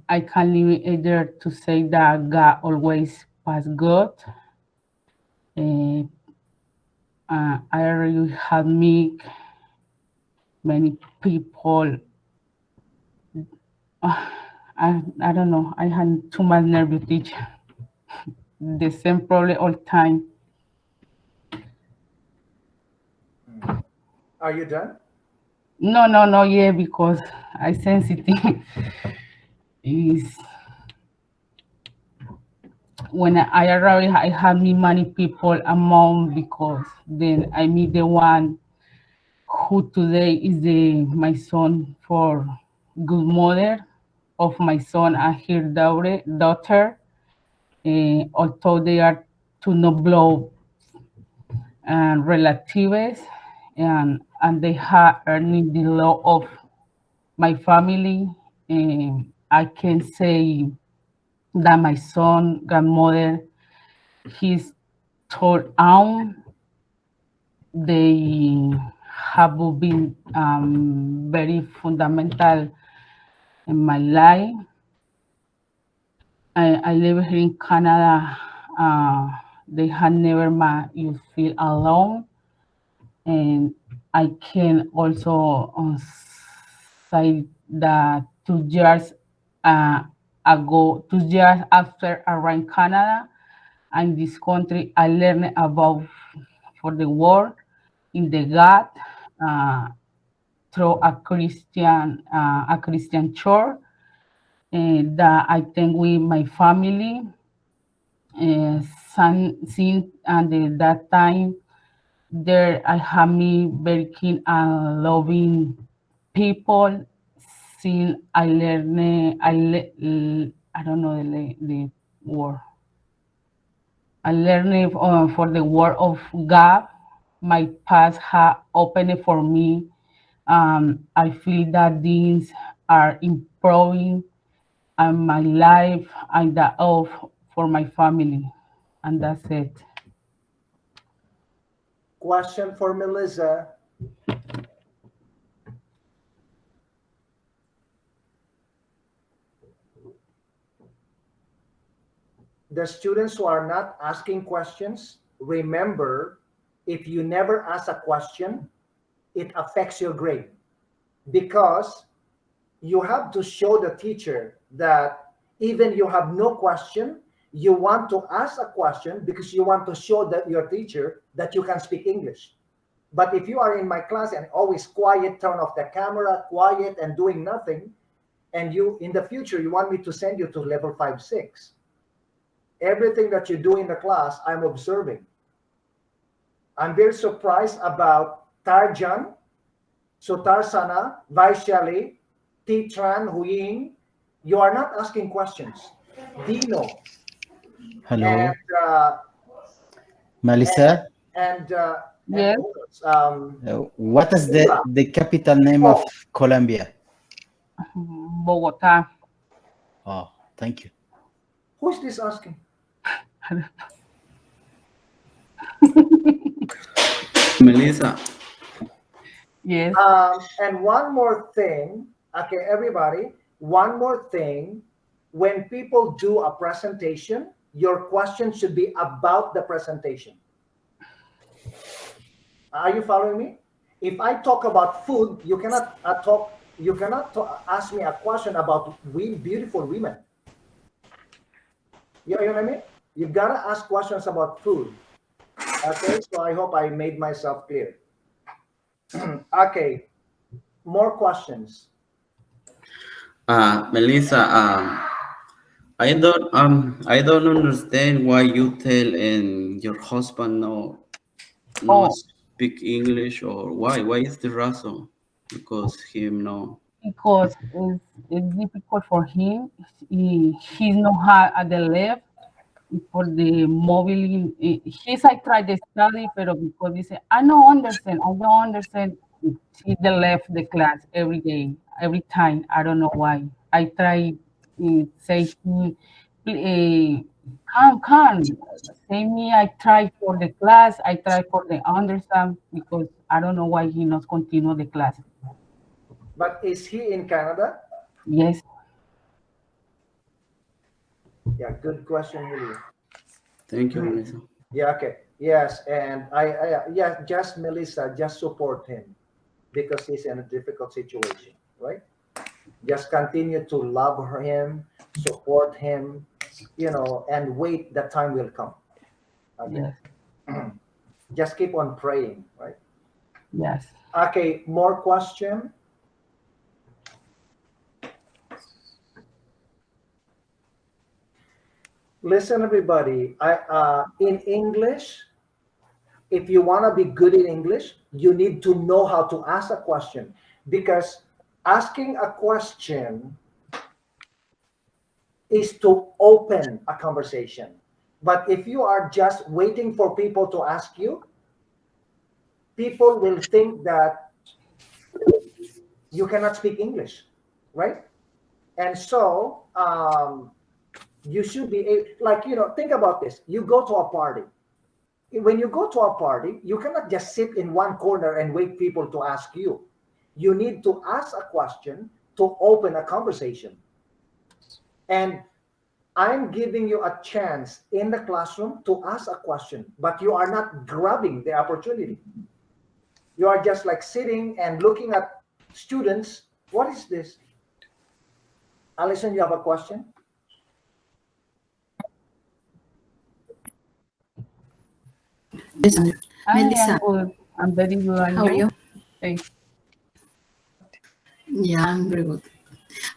I can leave either to say that God always pass God. I really have met many people. I don't know. I had too much nervous teacher. The same problem all time.
Are you done?
No, yeah, because I sensitive is when I arrive, I have me many people among, because then I meet the one who today is my son for good mother of my son and her daughter. Although they are to no blow and relatives, and they have earned the love of my family. I can say that my son grandmother, his third aunt, they have been very fundamental in my life. I live here in Canada. They had never made you feel alone. And I can also say that 2 years ago, 2 years after I arrived Canada, in this country, I learned about for the world in the God through a Christian church, that I think with my family, since and that time there I have me very keen and loving people. Since I learned, I don't know the word. I learned for the word of God. My path has opened for me. I feel that things are improving and my life and that of for my family. And that's it.
Question for Melissa. The students who are not asking questions, remember, if you never ask a question, it affects your grade, because you have to show the teacher that even you have no question, you want to ask a question because you want to show that your teacher that you can speak English. But if you are in my class and always quiet, turn off the camera, quiet and doing nothing, and you in the future you want me to send you to level 5, 6, everything that you do in the class, I'm observing. I'm very surprised about Tarjan, Sutarsana, Vaishali, Titran, Huying. You are not asking questions. Dino.
Hello.
And
Melissa.
And
yes.
What is the capital name of Colombia?
Bogota.
Oh, thank you.
Who's this asking?
Melissa.
Yes.
And one more thing, okay, everybody, one more thing. When people do a presentation, your question should be about the presentation. Are you following me? If I talk about food, you cannot ask me a question about beautiful women. You know what I mean? You've got to ask questions about food. Okay, so I hope I made myself clear. Okay, more questions.
Melissa, I don't understand why you tell and your husband no
Oh,
speak English, or why? Why is the reason? Because him no.
because it's difficult for him. He's not hard at the left for the mobile. He's I tried to study, but because he said I don't understand. He the left the class every day, every time. I don't know why. I try say come say me. I try for the class. I try for the understand because I don't know why he not continue the class.
But is he in Canada?
Yes.
Yeah, good question, Willie.
Thank you, Melissa.
Yeah, okay. Yes, and yeah, just Melissa, just support him because he's in a difficult situation, right? Just continue to love him, support him, and wait, the time will come. Okay.
Yes.
Just keep on praying, right?
Yes.
Okay, more question. Listen, everybody. In English, if you want to be good in English, you need to know how to ask a question, because asking a question is to open a conversation. But if you are just waiting for people to ask you, people will think that you cannot speak English, right? And so you should be like, think about this. You go to a party. When you go to a party, you cannot just sit in one corner and wait people to ask you. You need to ask a question to open a conversation. And I'm giving you a chance in the classroom to ask a question, but you are not grabbing the opportunity. You are just like sitting and looking at students. What is this? Alison, you have a question?
Yes,
Hi,
Melissa,
I'm good. I'm very good. And
how are you?
Thanks.
Yeah, I'm very good.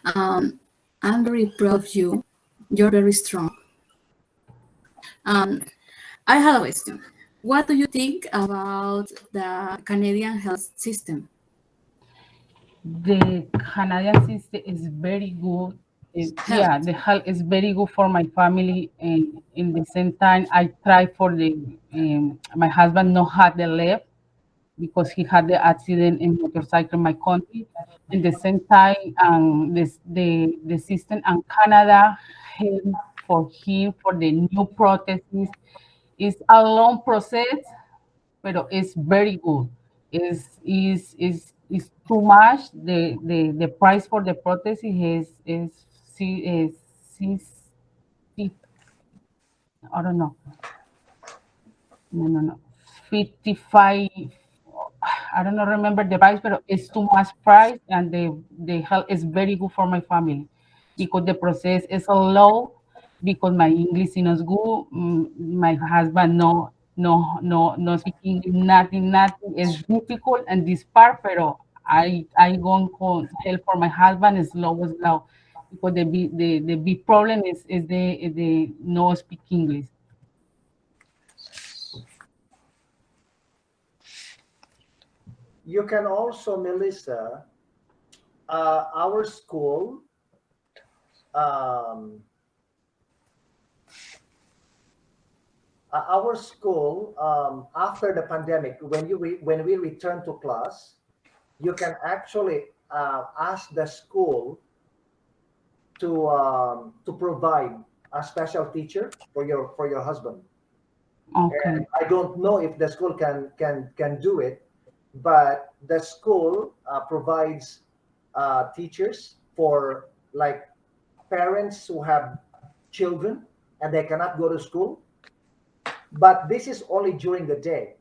I'm very proud of you. You're very strong. I have a question. What do you think about the Canadian health system?
The Canadian system is very good. Yeah, the health is very good for my family, and in the same time, I try for the my husband not had the left because he had the accident in motorcycle in my country. In the same time, the system in Canada help for him for the new prosthesis. It's a long process, but it's very good. Is too much. The price for the prosthesis is I don't know. No. 55. I don't know, remember the price, but it's too much price, and the health is very good for my family because the process is low, because my English is not good. My husband no speaking nothing is difficult, and this part, pero I going to help for my husband is low because the big problem is the no speak English.
You can also, Melissa, our school, after the pandemic, when we return to class, you can actually ask the school to provide a special teacher for your husband.
Okay.
And I don't know if the school can do it, but the school provides teachers for like parents who have children and they cannot go to school. But this is only during the day.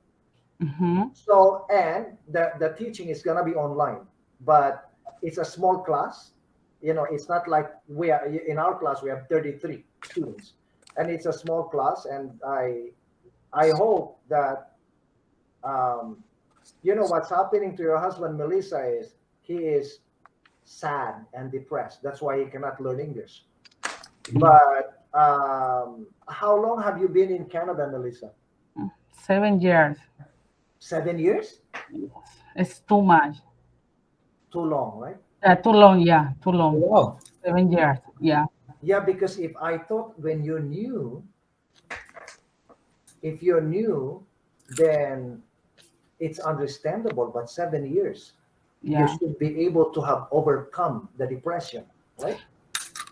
So, and the teaching is going to be online, but it's a small class. It's not like we are in our class, we have 33 students, and it's a small class. And I hope that, what's happening to your husband, Melissa, is he is sad and depressed. That's why he cannot learn English. But how long have you been in Canada, Melissa?
7 years.
7 years?
It's too much.
Too long, right?
Too long, yeah, too long.
Wow.
7 years, yeah.
Yeah, because if I thought when you're new, if you're new, then it's understandable. But 7 years, you
Yeah.
should be able to have overcome the depression, right?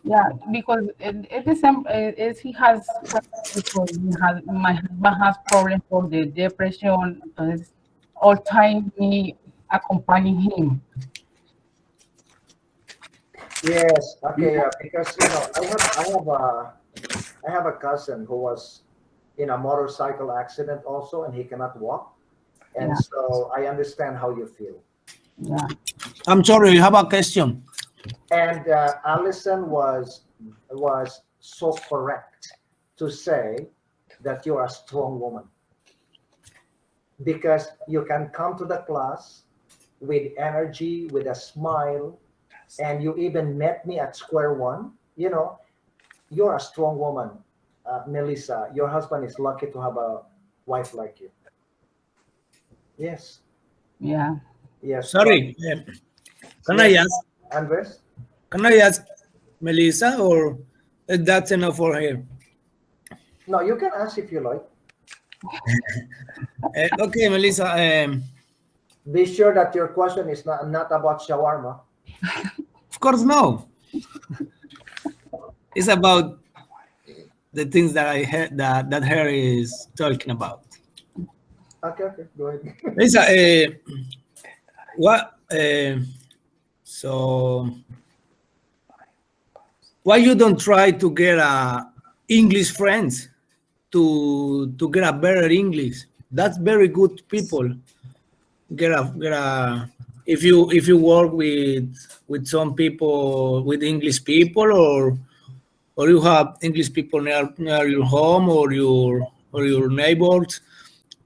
Yeah, because it is as he has because my husband has problem for the depression. All time me accompanying him.
Yes. Okay. Yeah. Because I have a cousin who was in a motorcycle accident also, and he cannot walk, and
Yeah.
so I understand how you feel.
Yeah.
I'm sorry, you have a question.
And Allison was so correct to say that you're a strong woman, because you can come to the class with energy, with a smile, and you even met me at square one. You're a strong woman, Melissa. Your husband is lucky to have a wife like you. Yes.
Yeah.
Yes.
Sorry, can I
Yes,
ask?
Andres?
Can I ask Melissa, or that's enough for her?
No, you can ask if you like.
Okay, Melissa.
Be sure that your question is not about shawarma.
Of course, no. It's about the things that I heard that Harry is talking about.
Okay, go ahead.
Melissa, what? So, why you don't try to get English friends to get a better English? That's very good people. Get a if you work with some people, with English people, or you have English people near your home or your neighbors,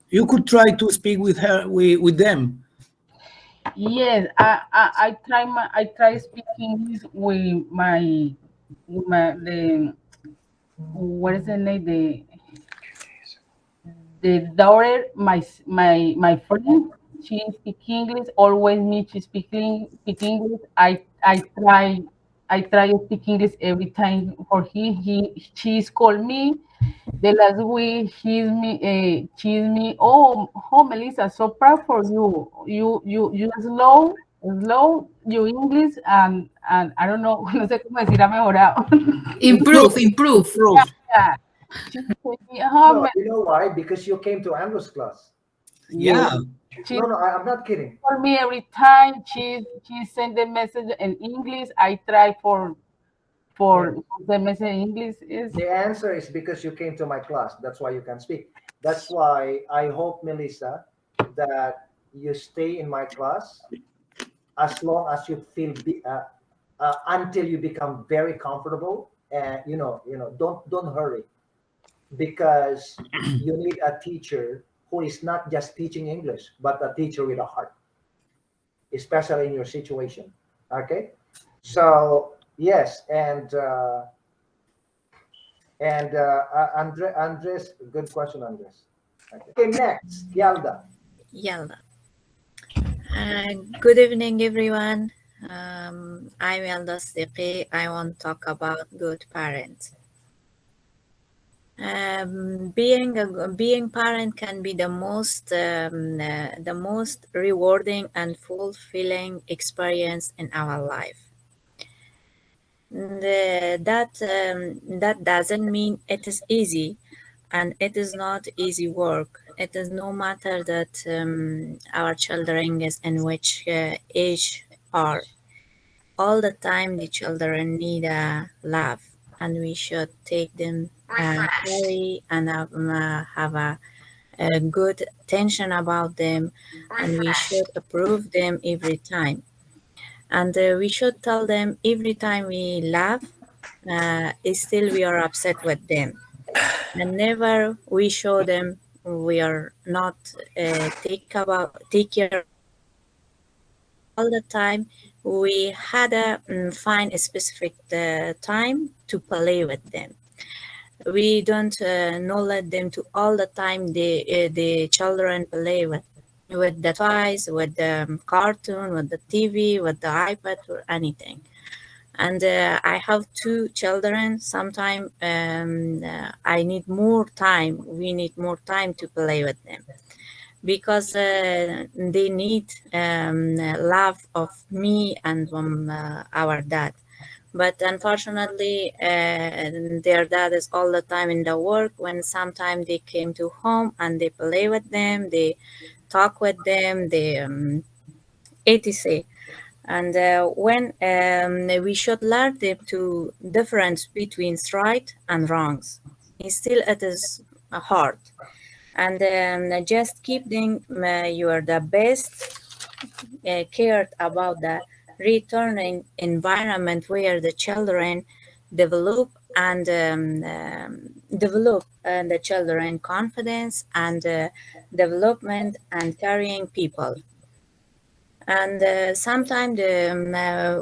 you could try to speak with them.
Yes, I try speaking English with my the what is the name the daughter my friend. She speak English always. Me she speak English. I try to speak English every time for she's called me. The last week she's me. Oh, Melissa, so proud for you. You slow your English and I don't know, no sé cómo decir ha mejorado.
Improve.
Yeah, yeah. She told me, oh,
No, you know why? Because you came to Andrew's class.
Yeah.
She
No, I'm not kidding.
call me every time. She send the message in English. I try for the message in English is
The answer is because you came to my class. That's why you can speak. That's why I hope, Melissa, that you stay in my class as long as you feel until you become very comfortable. And don't hurry, because you need a teacher who is not just teaching English, but a teacher with a heart, especially in your situation. Okay, so yes, Andres, good question, Andres. Okay, next, Yalda.
Yalda. Good evening, everyone. I'm Yalda Stiqi. I want to talk about good parents. Being parent can be the most rewarding and fulfilling experience in our life. That doesn't mean it is easy, and it is not easy work. It is no matter that our children is in which age are. All the time the children need love, and we should take them carry and have good attention about them, and we should approve them every time. And we should tell them every time we laugh, still we are upset with them. And never we show them we are not take care of them. All the time we had a find a specific time to play with them. We don't not let them to all the time the children play with the toys, with the cartoon, with the TV, with the iPad, or anything. And I have two children. Sometimes I need more time. We need more time to play with them because they need love of me and from our dad. But unfortunately, their dad is all the time in the work. When sometimes they came to home and they play with them, they talk with them, they etc. And when we should learn them to difference between right and wrongs. Still, it is hard. And just keep them. You are the best cared about the returning environment where the children develop and develop the children confidence and development and carrying people. And sometimes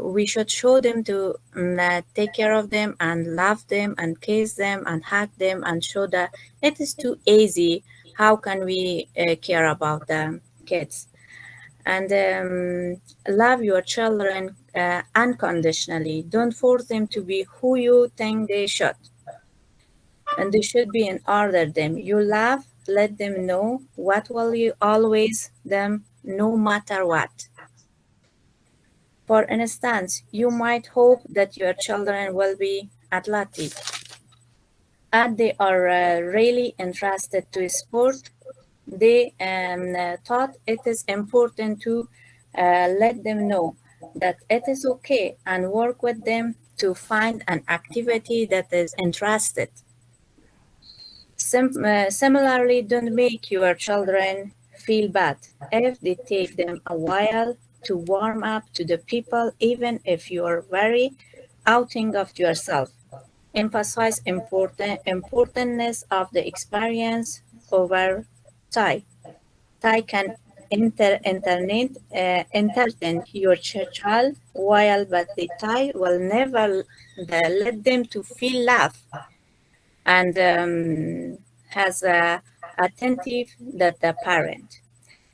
we should show them to take care of them and love them and kiss them and hug them and show that it is too easy. How can we care about the kids? And love your children unconditionally. Don't force them to be who you think they should. And they should be in order them. You love, let them know what will you always them no matter what. For instance, you might hope that your children will be athletic and they are really interested to sport. They thought it is important to let them know that it is okay and work with them to find an activity that is interested. Similarly, don't make your children feel bad if they take them a while to warm up to the people, even if you are very outing of yourself. Emphasize importantness of the experience over time. Time can entertain your child while, but the time will never let them to feel love and has a attentive that the parent.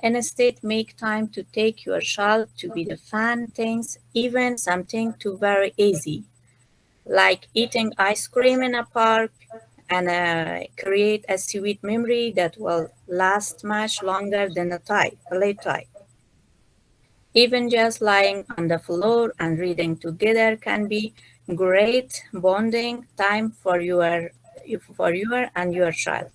Instead, make time to take your child to be the fun things, even something too very easy, like eating ice cream in a park, and create a sweet memory that will last much longer than a play time. Even just lying on the floor and reading together can be great bonding time for you and your child.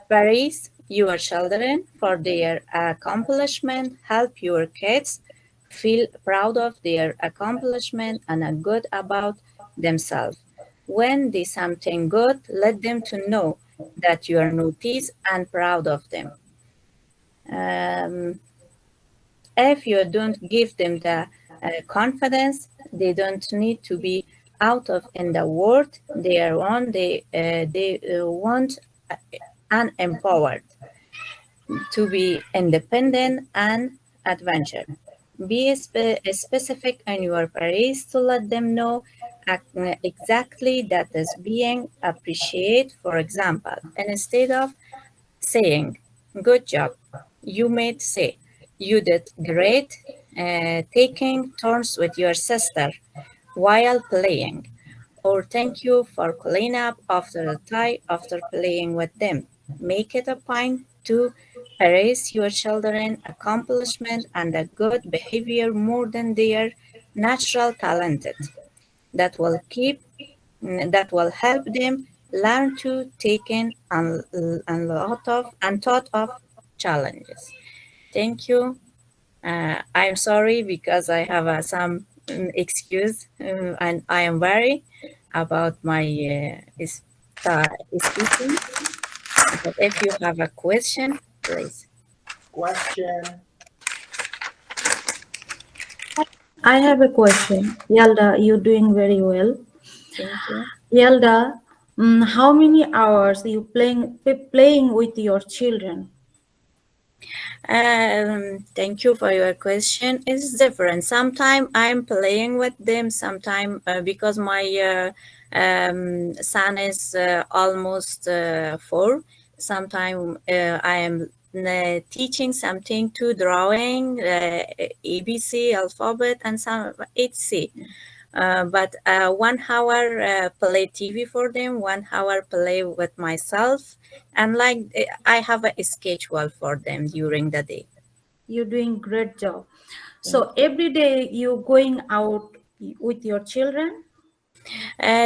Praise your children for their accomplishment. Help your kids feel proud of their accomplishment and are good about themselves. When they something good, let them to know that you are noticed and proud of them. If you don't give them the confidence, they don't need to be out of in the world. They are on. They want unempowered to be independent and adventure. Be specific in your praise to let them know exactly that is being appreciated. For example, instead of saying, "Good job," you may say, "You did great," taking turns with your sister while playing, or "Thank you for cleaning up after the tie after playing with them." Make it a point to praise your children's accomplishment and a good behavior more than their natural talented. That will that will help them learn to take in and thought of challenges. Thank you. I'm sorry because I have some excuse and I am very about my speaking. But if you have a question, please.
Question.
I have a question. Yalda, you're doing very well.
Thank you.
Yalda, how many hours you playing with your children?
Thank you for your question. It's different. Sometimes I'm playing with them. Sometimes because my son is almost 4. Sometimes I am teaching something to drawing, ABC alphabet, and some HC. But 1 hour play TV for them, 1 hour play with myself, and like I have a schedule for them during the day.
You're doing great job. So every day you going out with your children?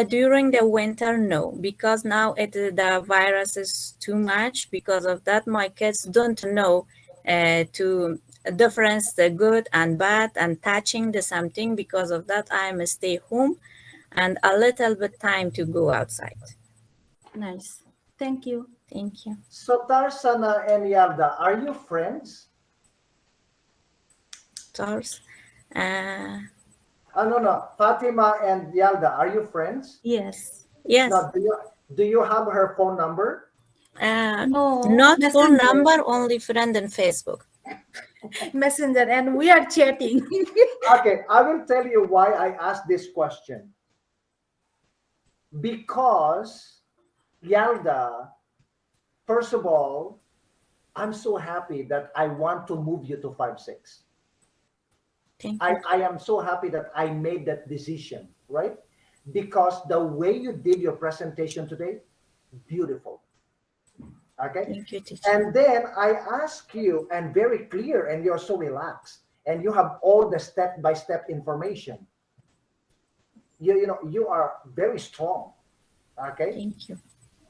During the winter, no, because now the virus is too much. Because of that, my kids don't know to difference the good and bad and touching the something. Because of that, I am stay home and a little bit time to go outside.
Nice. Thank you.
Thank you.
So Tarsana and Yalda, are you friends?
Tars.
No. Fatima and Yalda, are you friends?
Yes.
Yes.
No, do you have her phone number?
No.
Not phone
Messenger.
number, only friend and Facebook.
Messenger, and we are chatting.
Okay, I will tell you why I asked this question. Because Yalda, first of all, I'm so happy that I want to move you to 5-6.
Thank you.
I am so happy that I made that decision, right? Because the way you did your presentation today, beautiful. Okay.
Thank you, teacher.
And then I ask you, and very clear, and you're so relaxed, and you have all the step-by-step information. You are very strong. Okay.
Thank you.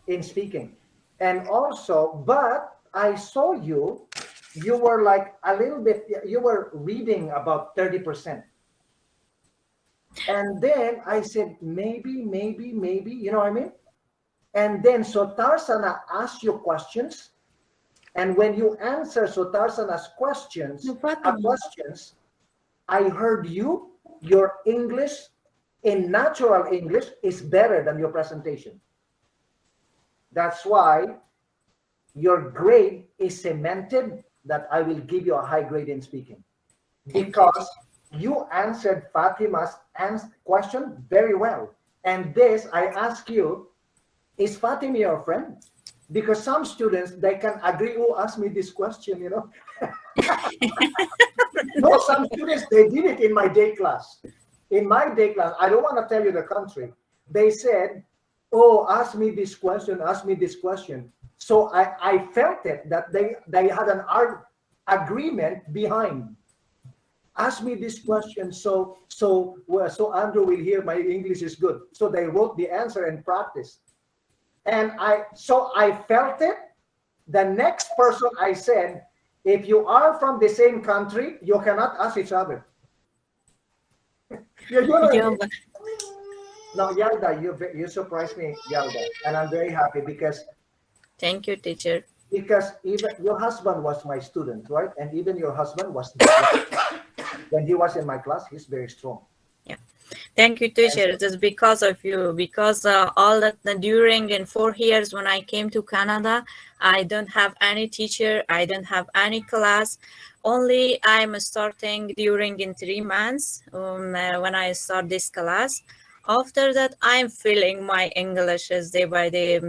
In speaking. And also, but I saw you were like a little bit, you were reading about 30%. And then I said, maybe, you know what I mean? And then so Tarsana asked you questions. And when you answer so Tarsana's questions, I heard your English in natural English is better than your presentation. That's why your grade is cemented that I will give you a high grade in speaking. Because you answered Fatima's question very well. And this, I ask you, is Fatima your friend? Because some students, they can agree, oh, ask me this question, you know. No, some students, they did it in my day class. In my day class, I don't want to tell you the country. They said, oh, ask me this question, ask me this question. So I felt it, that they had an agreement behind. Ask me this question, so Andrew will hear my English is good. So they wrote the answer and practiced. And I felt it. The next person I said, if you are from the same country, you cannot ask each other. No, Yalda, you surprised me, Yalda, and I'm very happy because.
Thank you, teacher.
Because even your husband was my student, right? And even your husband was when he was in my class, he's very strong.
Yeah. Thank you, teacher. It is because of you. Because all that during in 4 years when I came to Canada, I don't have any teacher. I don't have any class. Only I'm starting during in 3 months when I start this class. After that, I'm feeling my English is day by day.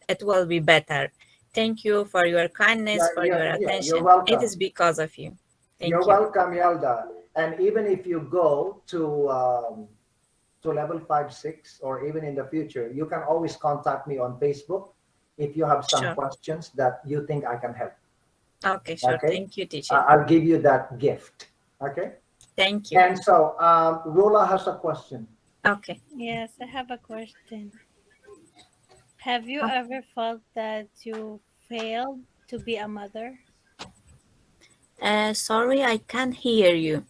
It will be better. Thank you for your kindness, for your attention.
You're welcome.
It is because of you.
You're welcome, Yalda. And even if you go to level 5-6, or even in the future, you can always contact me on Facebook if you have some questions that you think I can help.
Okay, sure. Okay? Thank you, teacher.
I'll give you that gift. Okay.
Thank you.
And so, Rula has a question.
Okay.
Yes, I have a question. Have you ever felt that you failed to be a mother?
Sorry, I can't hear you.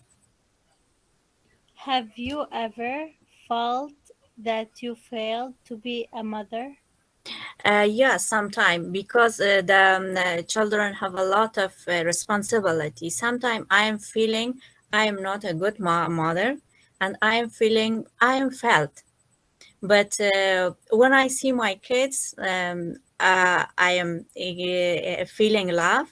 Have you ever felt that you failed to be a mother?
Yeah, sometimes because the children have a lot of responsibility. Sometimes I am feeling I am not a good mother, and I am feeling I am felt. But when I see my kids, I am feeling love,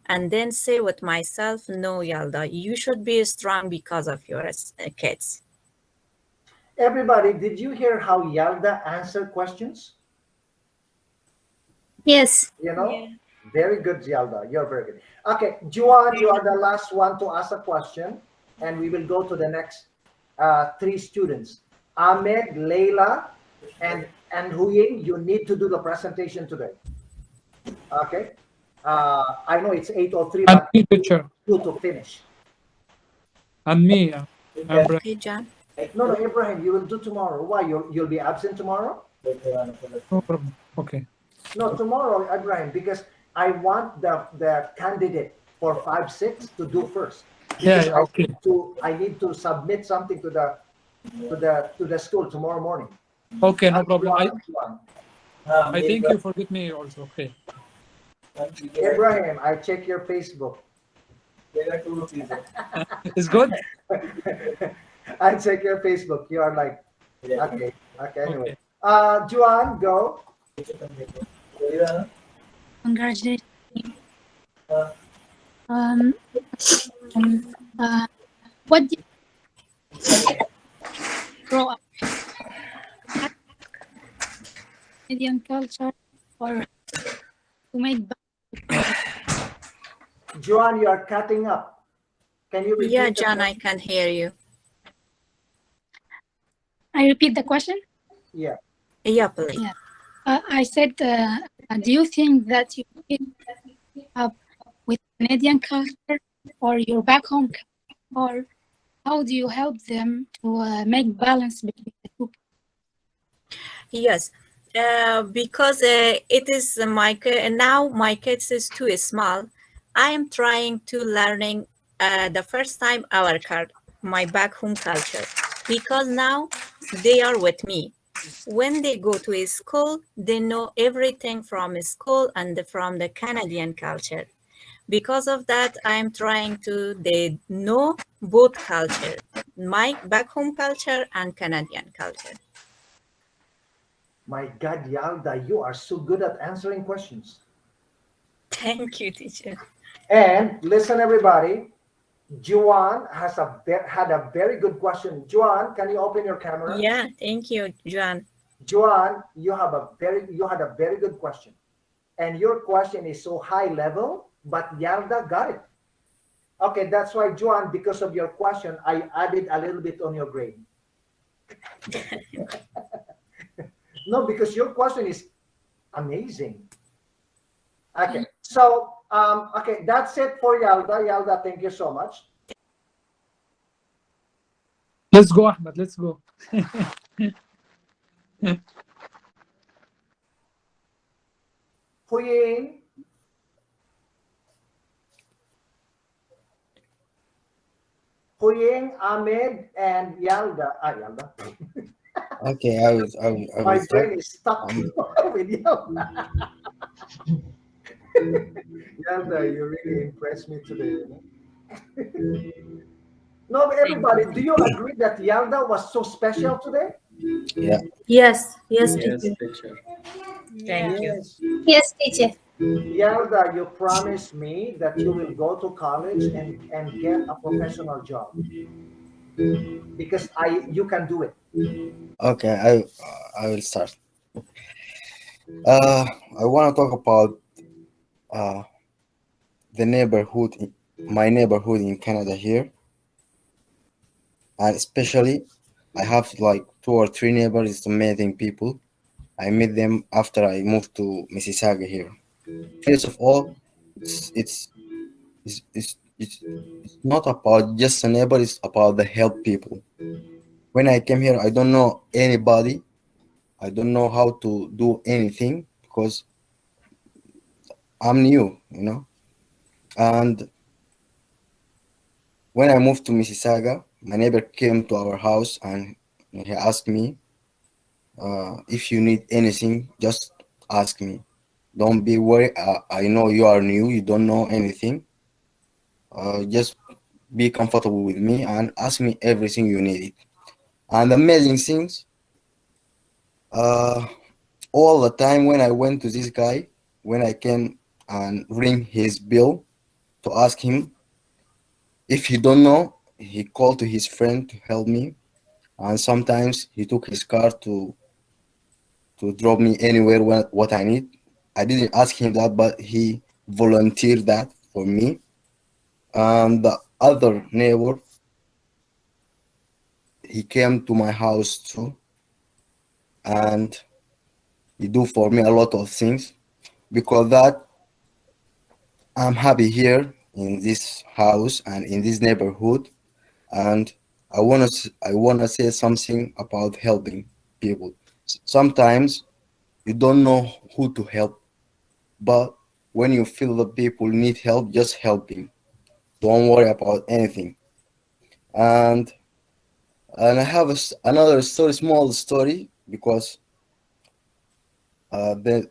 and then say with myself, "No, Yalda, you should be strong because of your kids."
Everybody, did you hear how Yalda answered questions?
Yes.
You know,
Yeah.
very good, Yalda. You're very good. Okay, Juan, you are the last one to ask a question, and we will go to the next three students. Ahmed, Leila, and Huying, you need to do the presentation today. Okay. I know it's 8:03,
And
but
me, teacher.
you to finish.
And me, Abraham.
Okay, John.
No, Ibrahim, you will do tomorrow. Why? You'll be absent tomorrow?
No problem. Okay.
No, tomorrow, Ibrahim, because I want the candidate for 5-6 to do first.
Yeah,
Because
yeah, okay.
I need to submit something to the school tomorrow morning.
Okay, no problem.
Juan.
I think you forget me also. Okay.
Ibrahim, I check your Facebook.
It's good?
I check your Facebook. You are like, okay, anyway.
Okay.
Juan, go.
Congratulations. Um, what did you grow up? Indian culture or to make
Juan, you are cutting up. Can you repeat?
Yeah, John, I can hear you.
I repeat the question?
Yeah.
Yeah, please.
Yeah. I said, do you think that you grew up with Canadian culture or your back home culture, or how do you help them to make balance between the two?
Yes, because it is now my kids is too small. I am trying to learning the first time my back home culture, because now they are with me. When they go to a school, they know everything from school and from the Canadian culture. Because of that, I'm trying to they know both culture, my back home culture and Canadian culture.
My God, Yalda, you are so good at answering questions.
Thank you, teacher.
And listen, everybody. Juan had a very good question. Juan, can you open your camera?
Yeah, thank you, Juan.
Juan, you had a very good question, and your question is so high level, but Yalda got it. Okay, that's why, Juan, because of your question, I added a little bit on your grade. No, because your question is amazing. Okay, so okay, that's it for Yalda. Yalda, thank you so much.
Let's go, Ahmed. Let's go.
Huying. Huying, Ahmed, and Yalda. Yalda.
Okay, I will
My
start.
brain is stuck with Yalda. Yalda, you really impressed me today. No, everybody, do you agree that Yalda was so special today?
Yeah.
Yes,
Yes,
teacher.
teacher.
Thank you.
Yes, teacher.
Yalda, you promised me that you will go to college and get a professional job because you can do it.
Okay, I will start. I want to talk about uh the my neighborhood in Canada here, and especially I have like 2 or 3 neighbors. It's amazing people. I met them after I moved to Mississauga here. First of all, it's not about just a neighbor. It's about the help people. When I came here, I don't know anybody. I don't know how to do anything because I'm new, And when I moved to Mississauga, my neighbor came to our house and he asked me If you need anything, just ask me. Don't be worried. I know you are new, you don't know anything. Just be comfortable with me and ask me everything you need. And amazing things, uh, all the time when I went to this guy, when I came and ring his bill to ask him, if he don't know, he called to his friend to help me. And sometimes he took his car to drop me anywhere what I need. I didn't ask him that, but he volunteered that for me. And the other neighbor, he came to my house too, and he do for me a lot of things. Because that, I'm happy here in this house and in this neighborhood, and I wanna say something about helping people. Sometimes you don't know who to help, but when you feel the people need help, just helping. Don't worry about anything. And I have another story, small story, because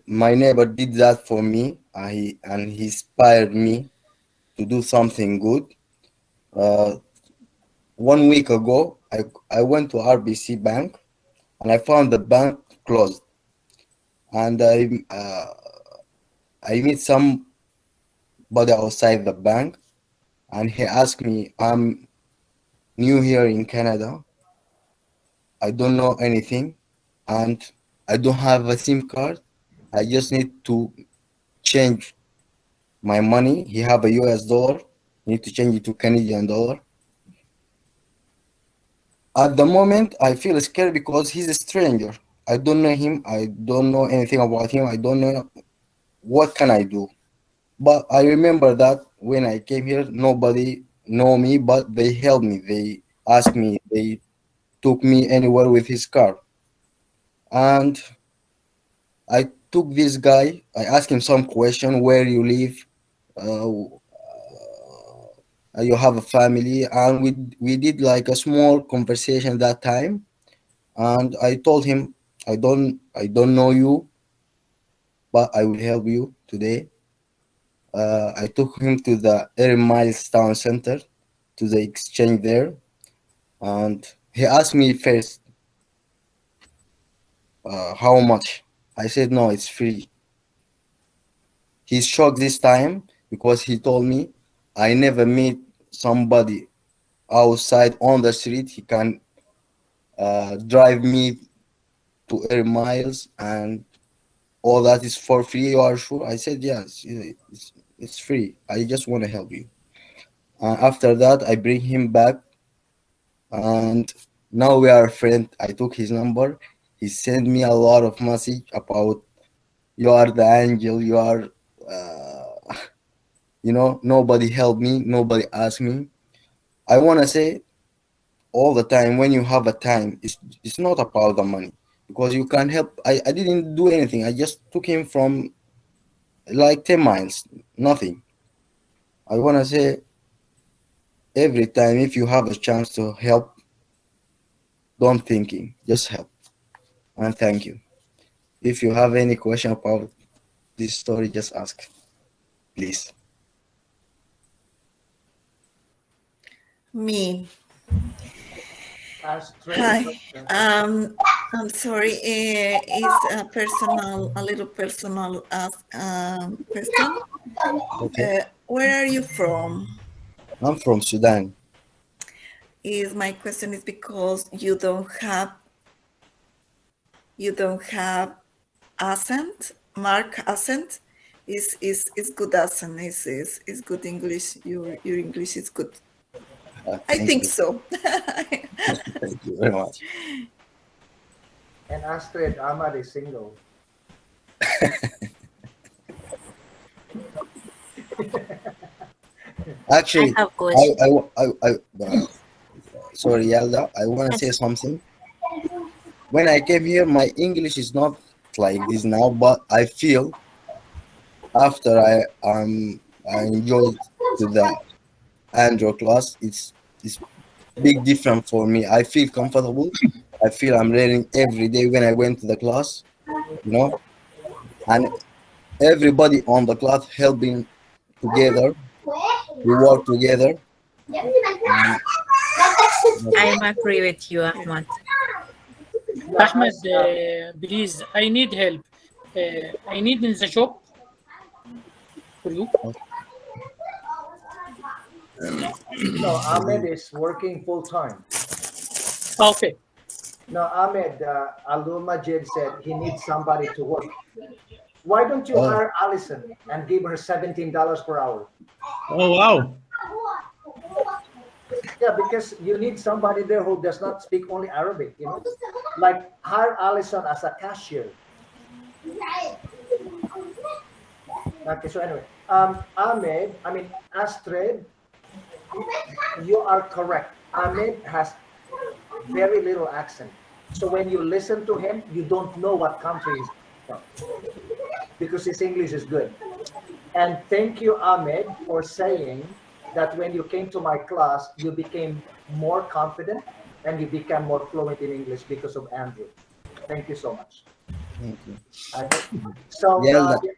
my neighbor did that for me. He inspired me to do something good. Uh, 1 week ago, I went to RBC Bank and I found the bank closed. And I meet somebody outside the bank, and he asked me, I'm new here in Canada. I don't know anything, and I don't have a SIM card. I just need to change my money. He have a US dollar. Need to change it to Canadian dollar. At the moment, I feel scared because he's a stranger. I don't know him. I don't know anything about him. I don't know what can I do. But I remember that when I came here, nobody know me, but they helped me. They asked me. They took me anywhere with his car. And I took this guy. I asked him some question: where you live, you have a family, and we did like a small conversation that time. And I told him, I don't know you, but I will help you today. I took him to the Air Miles Town Center, to the exchange there, and he asked me first, how much. I said no, it's free. He's shocked this time because he told me, I never meet somebody outside on the street. He can drive me to Air Miles, and all that is for free. You are sure? I said yes, it's free. I just want to help you. After that, I bring him back, and now we are friends. I took his number. He sent me a lot of message about, you are the angel. You are, nobody helped me. Nobody asked me. I want to say, all the time, when you have a time, it's not about the money, because you can help. I didn't do anything. I just took him from like 10 miles, nothing. I want to say, every time, if you have a chance to help, don't thinking, just help. And thank you. If you have any question about this story, just ask, please.
Me.
Astrid,
Hi. I'm sorry. It's a little personal question.
Okay.
Where are you from?
I'm from Sudan.
Is my question is because you don't have accent, mark accent. Is good accent. Is good English. Your English is good. I
Thank
think
you.
so.
Thank you very much.
and Astrid, Ahmad is single.
Actually,
I have
I,
question.
sorry, Yalda, I want to say
Yes.
something. When I came here, my English is not like this now, but I feel after I enjoyed to the Android class, it's big different for me. I feel comfortable. I feel I'm learning every day when I went to the class, you know, and everybody on the class helping together. We work together. And
I'm agree with you, Ahmad.
Ahmed, please, I need help. I need in the job for you.
No, Ahmed is working full time.
Okay.
No, Ahmed, Alul Majid said he needs somebody to work. Why don't you
Oh.
hire Allison and give her $17 per hour?
Oh, wow.
Yeah, because you need somebody there who does not speak only Arabic, you know? Like hire Allison as a cashier. Okay, so anyway, Ahmed, I mean, Astrid, you are correct. Ahmed has very little accent. So when you listen to him, you don't know what country he's from because his English is good. And thank you, Ahmed, for saying that when you came to my class, you became more confident and you became more fluent in English because of Andrew. Thank you so much.
Thank you.
Okay. So,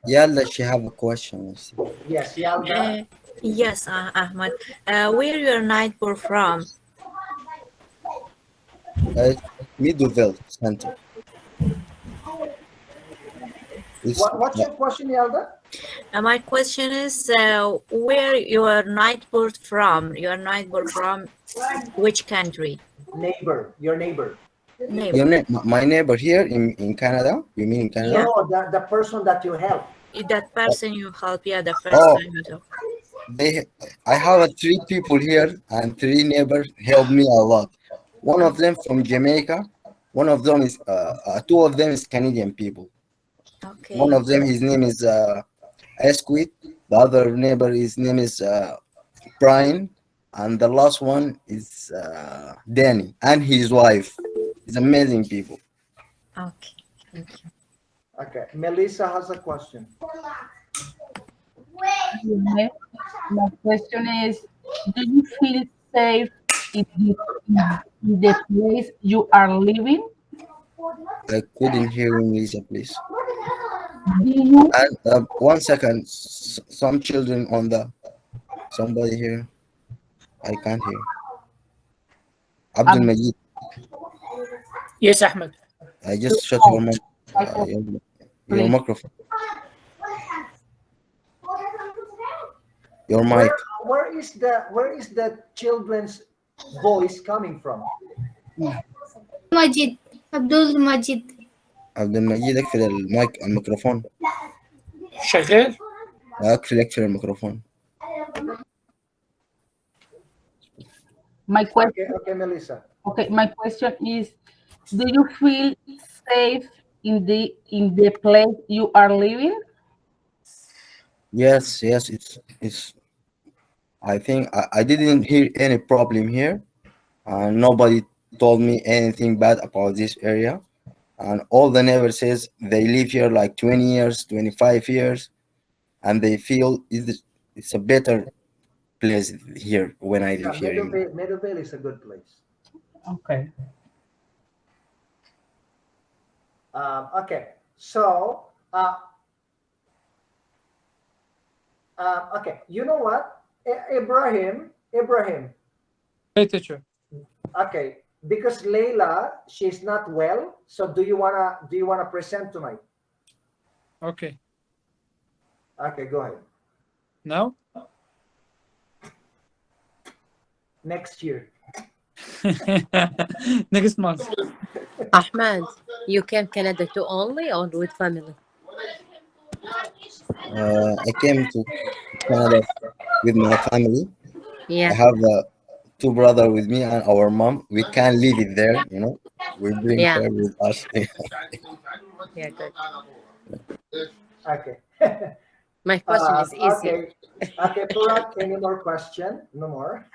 Yalla, she have a question. Let's see.
yes, Yalda.
Yes, Ahmad. Where your neighbor from?
Midville Center.
What's your question, Yalda?
My question is, where your neighbor from? Your neighbor from which country?
Neighbor, your neighbor.
Neighbor.
My neighbor here in Canada. You mean in Canada?
No, the person that you help.
That person you help, yeah, the first
Oh.
time you talk.
I have 3 people here and 3 neighbors help me a lot. One of them from Jamaica. One of them is 2 of them is Canadian people.
Okay.
One of them, his name is Esquit. The other neighbor, his name is Brian, and the last one is Danny and his wife. He's amazing people.
Okay, thank you.
Okay, Melissa has a question.
My question is, do you feel safe in the place you are living?
I couldn't hear you, Lisa, please.
Do you?
And 1 second, some children on the somebody here. I can't hear. Abdul Majid.
Yes, Ahmed.
I just shut your mic. Your microphone. Your mic.
Where is the children's voice coming from?
Majid. Abdul Majid.
عبد المجيد اقفل الميكروفون.
شغال؟
اقفل الميكروفون.
My question.
Okay, Melissa.
Okay, my question is, do you feel safe in the place you are living?
Yes, it's. I think I didn't hear any problem here, and nobody told me anything bad about this area. And all the neighbors says they live here like 20 years, 25 years, and they feel it's a better place here when I live here.
Meadowvale is a good place.
Okay.
Okay, so okay, you know what, Ibrahim.
Hey, teacher.
Okay, because Layla, she's not well. So do you wanna present tonight?
Okay.
Okay, go ahead.
Now?
Next year.
Next month.
Ahmed, you came Canada to only or with family?
I came to Canada with my family.
Yeah.
I have 2 brothers with me and our mom. We can't leave it there, you know. We bring
Yeah.
her with us.
Yeah, good.
Okay.
My question is easy.
Okay. Okay, Purat, any more question? No more.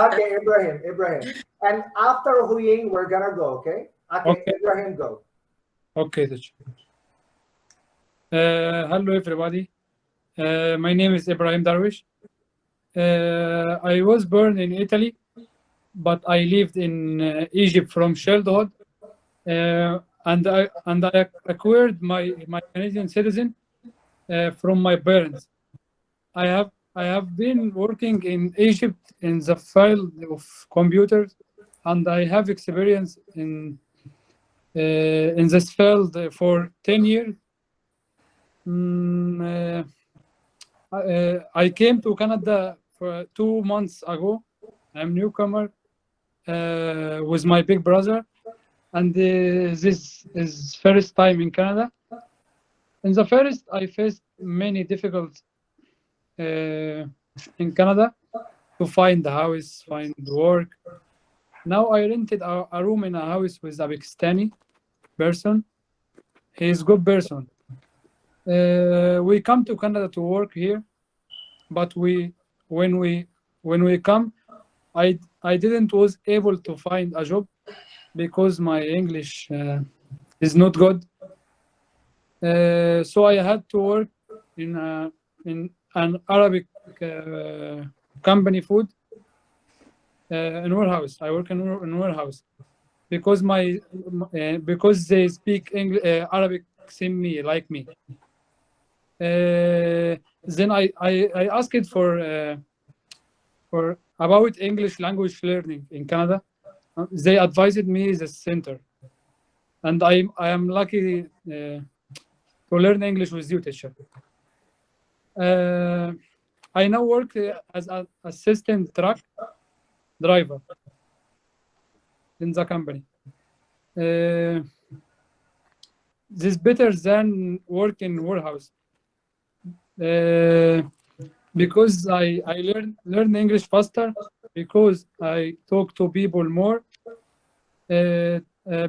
Okay, Ibrahim. And after Huying, we're gonna go, okay? Okay, Ibrahim, go.
Okay, teacher. Hello, everybody. My name is Ibrahim Darwish. I was born in Italy, but I lived in Egypt from childhood, and I acquired my Canadian citizen from my parents. I have been working in Egypt in the field of computers, and I have experience in this field for 10 years. I came to Canada for 2 months ago. I'm newcomer with my big brother, and this is first time in Canada. In the first, I faced many difficulties in Canada to find a house, find work. Now I rented a room in a house with a Pakistani person. He is good person. We come to Canada to work here, but when we come, I didn't was able to find a job because my English is not good. So I had to work in an Arabic company food in warehouse. I work in warehouse because because they speak Arabic same me like me. Then I asked for about English language learning in Canada. They advised me the center, and I am lucky to learn English with you, teacher. I now work as an assistant truck driver in the company. This is better than work in warehouse because I learn English faster, because I talk to people more,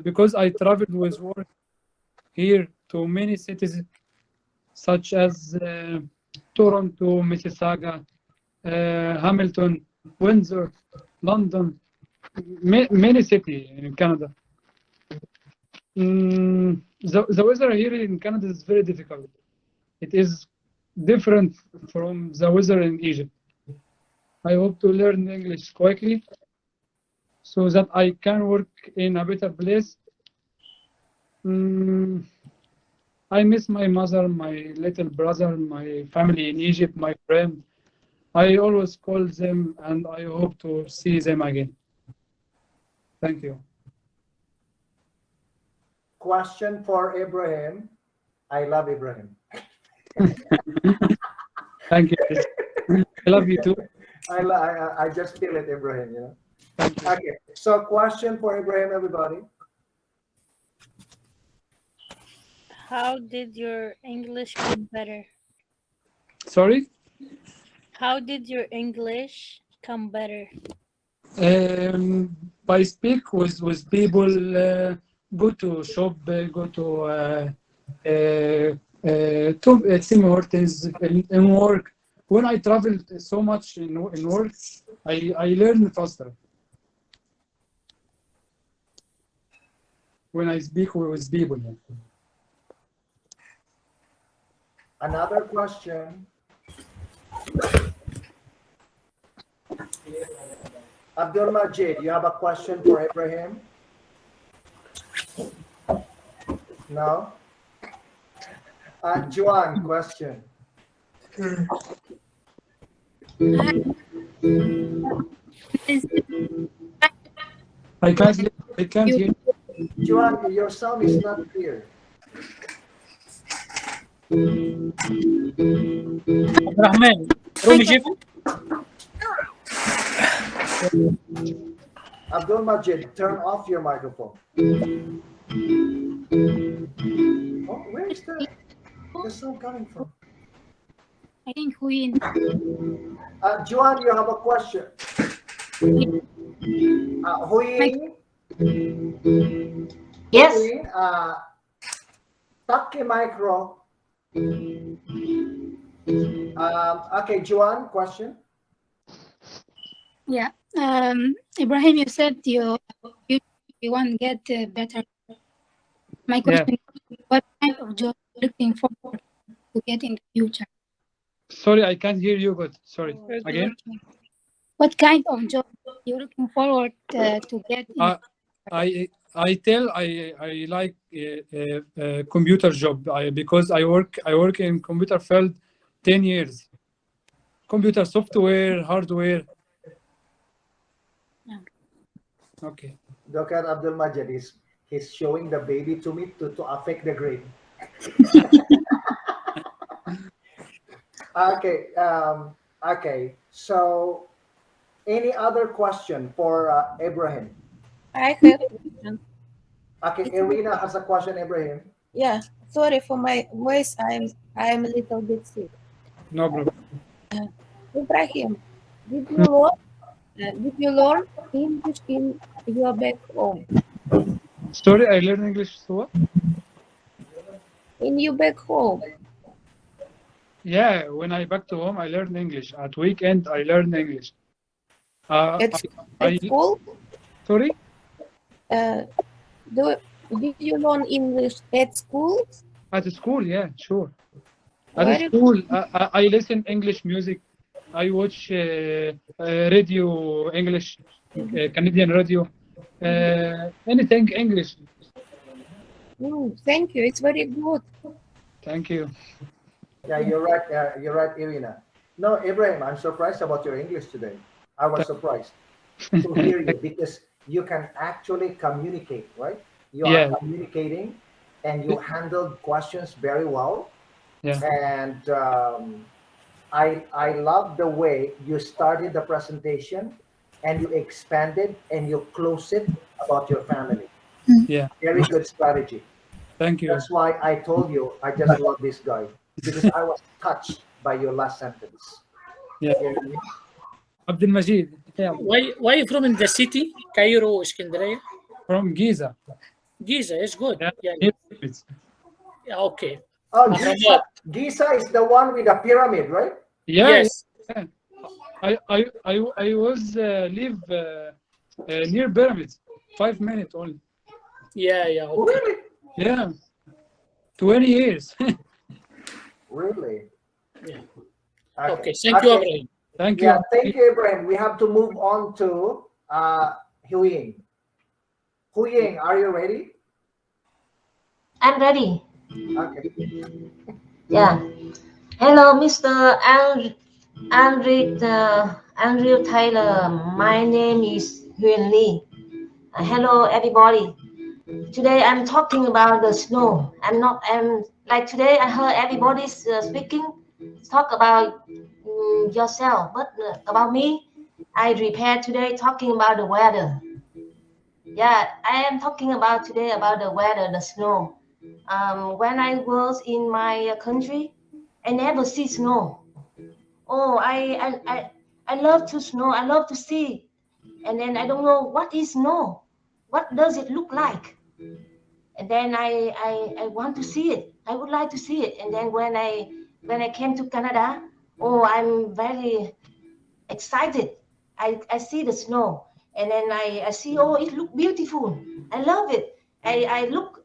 because I traveled with work here to many cities such as Toronto, Mississauga, Hamilton, Windsor, London, many cities in Canada. The weather here in Canada is very difficult. It is different from the weather in Egypt. I hope to learn English quickly so that I can work in a better place. I miss my mother, my little brother, my family in Egypt, my friend. I always call them, and I hope to see them again. Thank you.
Question for Ibrahim. I love Ibrahim.
Thank you. I love you too.
I just feel it, Ibrahim, you know. Okay, so question for Ibrahim, everybody.
How did your English come better?
Sorry?
How did your English come better?
By speak with people, go to shop, go to Tim Hortons in work. When I traveled so much in work, I learn faster. When I speak with people.
Another question. Abdul Majid, you have a question for Ibrahim? No? Juan, question.
I can't hear.
Juan, your sound is not clear.
Rahman, Rumi Jiffy?
Abdul Majid, turn off your microphone. Oh, where is the sound coming from?
I think we.
Juan, you have a question. Huyin?
Yes.
Huyin, Taki micro. Okay, Juan, question.
Yeah. Ibrahim, you said you want to get better. My question is, what kind of job are you looking forward to get in the future?
Sorry, I can't hear you good. Sorry. Again?
What kind of job are You're looking forward to get in.
I like computer job because I work in computer field 10 years. Computer software, hardware.
Yeah.
Okay.
Dr. Abdul Majid is he's showing the baby to me to affect the grade. Okay. Okay. So, any other question for Ibrahim?
I have a question.
Okay, Irina has a question, Ibrahim.
Yeah, sorry for my voice. I'm a little bit sick.
No problem.
Ibrahim, did you learn English in your back home?
Sorry, I learned English. So what?
In your back home?
Yeah, when I back to home, I learn English. At weekend, I learn English.
At school?
Sorry?
Did you learn English at school?
At school, yeah, sure.
Very
At school, I listen English music. I watch radio, English, Canadian radio, anything English.
Thank you. It's very good.
Thank you.
Yeah, you're right. You're right, Irina. No, Ibrahim, I'm surprised about your English today. I was surprised to hear you because you can actually communicate, right? You are communicating and you handled questions very well.
Yeah.
And I love the way you started the presentation and you expanded and you closed it about your family.
Yeah.
Very good strategy.
Thank you.
That's why I told you I just love this guy because I was touched by your last sentence.
Yeah. Abdul Majid. Yeah.
Why you from in the city? Cairo, Iskandariya?
From Giza.
Giza is good. Yeah. Yeah, okay.
Oh, Giza is the one with the pyramid, right?
Yeah.
Yes.
Yeah. I was live near pyramids. 5 minutes only.
Yeah. Okay.
Really?
Yeah. 20 years.
Really?
Yeah. Okay. Thank you, Ibrahim.
Thank you.
Yeah, thank you, Ibrahim. We have to move on to Huying. Huying, are you ready?
I'm ready.
Okay.
Yeah. Hello, Mr. Andrew Taylor. My name is Huen Lee. Hello, everybody. Today I'm talking about the snow. I'm like today I heard everybody's speaking. Talk about yourself, but about me, I prepared today talking about the weather. Yeah, I am talking about today about the weather, the snow. When I was in my country, I never see snow. Oh, I love to snow. I love to see, and then I don't know what is snow. What does it look like? And then I want to see it. I would like to see it. And then when I came to Canada, oh, I'm very excited. I see the snow, and then I see, oh, it look beautiful. I love it. I look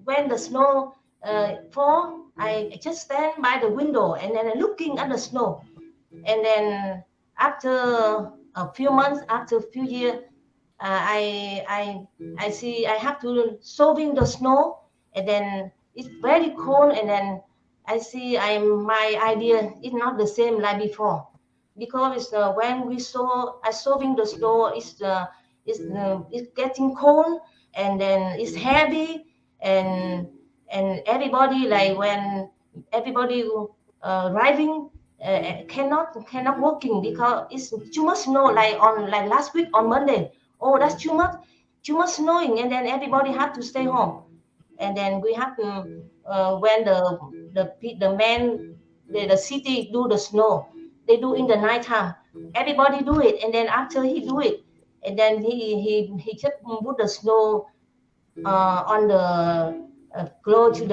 when the snow fall. I just stand by the window and then looking at the snow. And then after a few months, after a few years, I see I have to shoving the snow, and then it's very cold, and then I see my idea is not the same like before, because when we shoving the snow, it's getting cold, and then it's heavy, and everybody, like when everybody driving cannot walking because it's too much snow, like last week on Monday. Oh, that's too much snowing, and then everybody had to stay home. And then we have to when the man the city do the snow, they do in the nighttime. Everybody do it, and then after he do it, and then he just put the snow on the go to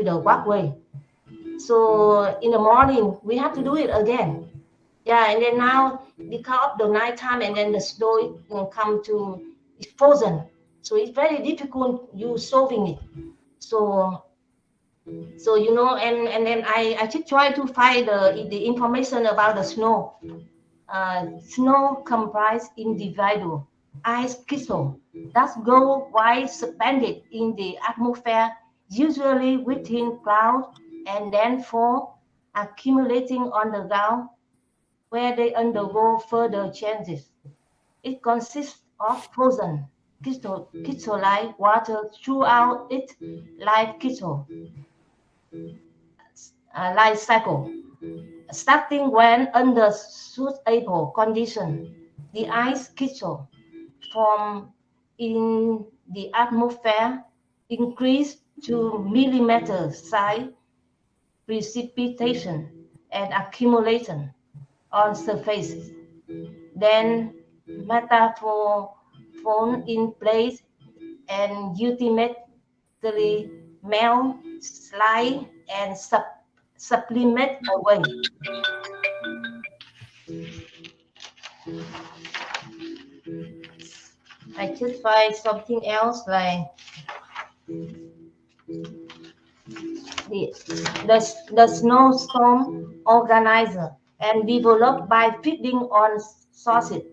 the walkway. So in the morning we have to do it again. Yeah, and then now because of the nighttime, and then the snow come to it's frozen, so it's very difficult you solving it. So you know, and then I just try to find the information about the snow. Snow comprise individual ice crystal that go wide suspended in the atmosphere, usually within clouds, and then fall, accumulating on the ground where they undergo further changes. It consists of frozen crystalline water throughout its life cycle. Starting when under suitable conditions, the ice crystal form in the atmosphere increase to millimeter size precipitation and accumulation on surfaces. Then metaphor in place and ultimately melt, slide, and sublimate away. I just find something else like the snowstorm organizer and developed by feeding on sources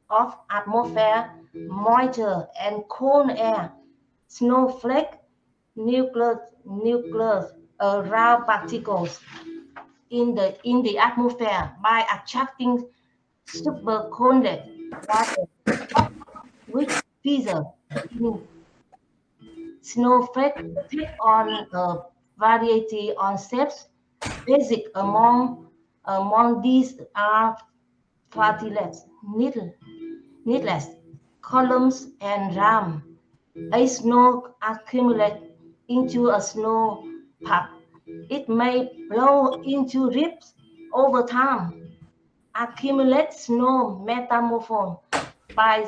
of atmosphere, moisture, and cold air. Snowflake nucleus around particles in the atmosphere by attracting superconducting water, which feather in snowflake take on a variety of shapes. Basic among these are fartlets, needless columns, and ram. A snow accumulate into a snow pack. It may blow into ribs over time. Accumulate snow metamorphose by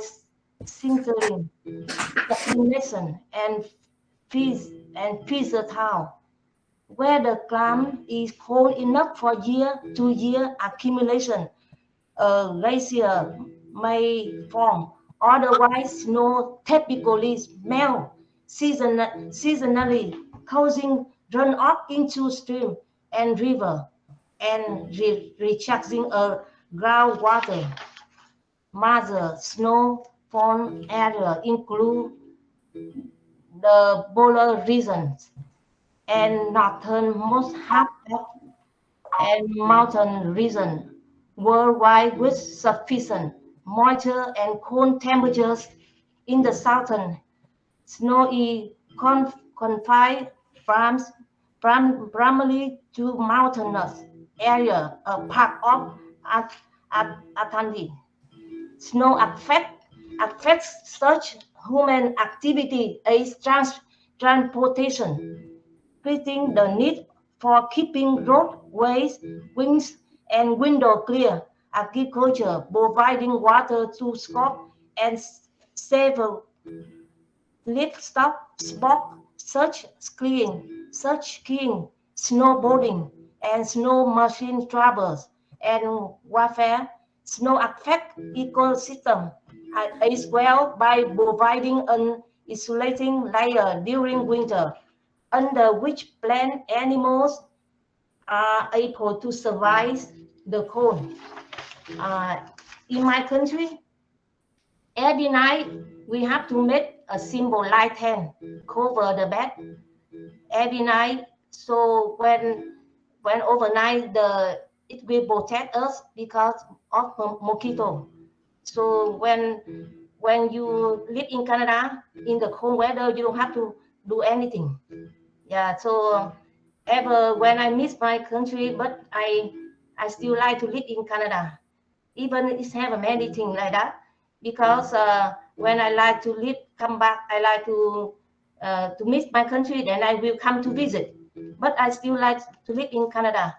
sintering, sublimation, and feather where the climate is cold enough for year-to-year accumulation. A glacier may form. Otherwise, snow typically melt seasonally, causing runoff into stream and river, and recharging a groundwater. Major snowfall area include the polar regions and northernmost half of and mountain region worldwide with sufficient moisture and cold temperatures. In the southern snow is confined primarily to mountainous area, a part of Atlantic. Snow affects such human activity as transportation, creating the need for keeping roadways, wings, and window clear, agriculture, providing water to crop and several livestock sport skiing, snowboarding, and snow machine travels and warfare. Snow affect ecosystem as well by providing an insulating layer during winter under which plant animals are able to survive the cold. In my country, every night we have to make a simple light tent cover the bed every night. So when overnight it will protect us because of mosquito. So when you live in Canada in the cold weather, you don't have to do anything. Yeah. So ever when I miss my country, but I still like to live in Canada. Even it's have many things like that because when I like to live, come back, I like to miss my country, then I will come to visit. But I still like to live in Canada.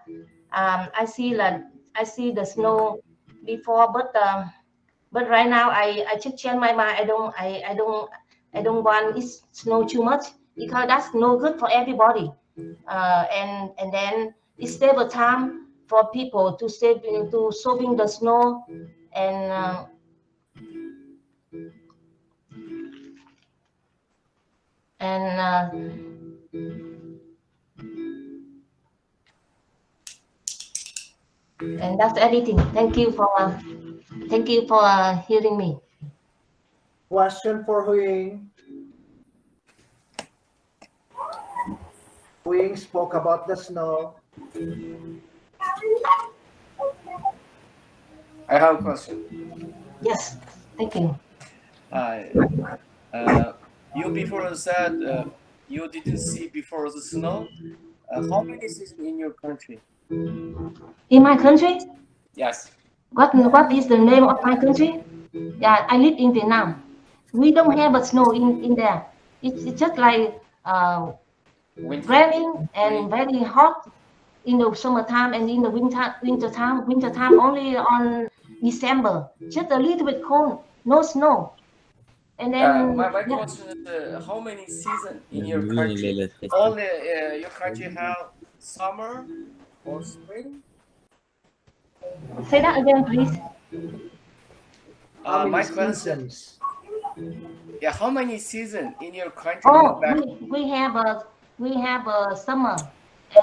I see the snow before, but right now I just change my mind. I don't want it snow too much because that's no good for everybody. And then it save a time for people to save to soaking the snow and and. Uh, And that's everything. Thank you for hearing me.
Question for Huying. Huying spoke about the snow.
I have a question.
Yes, thank you.
You before said you didn't see before the snow. How many seasons in your country?
In my country?
Yes.
What is the name of my country? Yeah, I live in Vietnam. We don't have a snow in there. It's just like raining and very hot in the summertime, and in the winter time only on December. Just a little bit cold, no snow. And then
My question is how many seasons in your country? Only your country have summer or spring?
Say that again, please.
How many
My question.
seasons?
Yeah, how many seasons in your country?
Oh, we have a summer,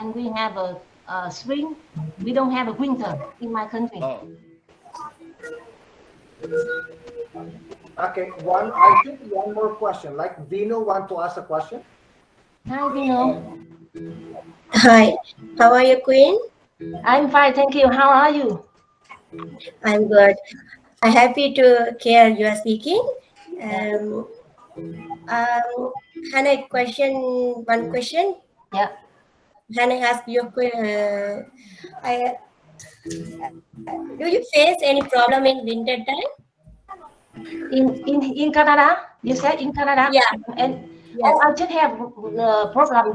and we have a spring. We don't have a winter in my country.
Oh.
Okay, I think one more question. Like Vino want to ask a question.
Hi, Vino.
Hi, how are you, Queen?
I'm fine, thank you. How are you?
I'm good. I'm happy to hear you are speaking. Hannah, one question.
Yeah.
Hannah ask you a question. Do you face any problem in winter time?
In Canada? You said in Canada?
Yeah.
And
yes.
I just have problem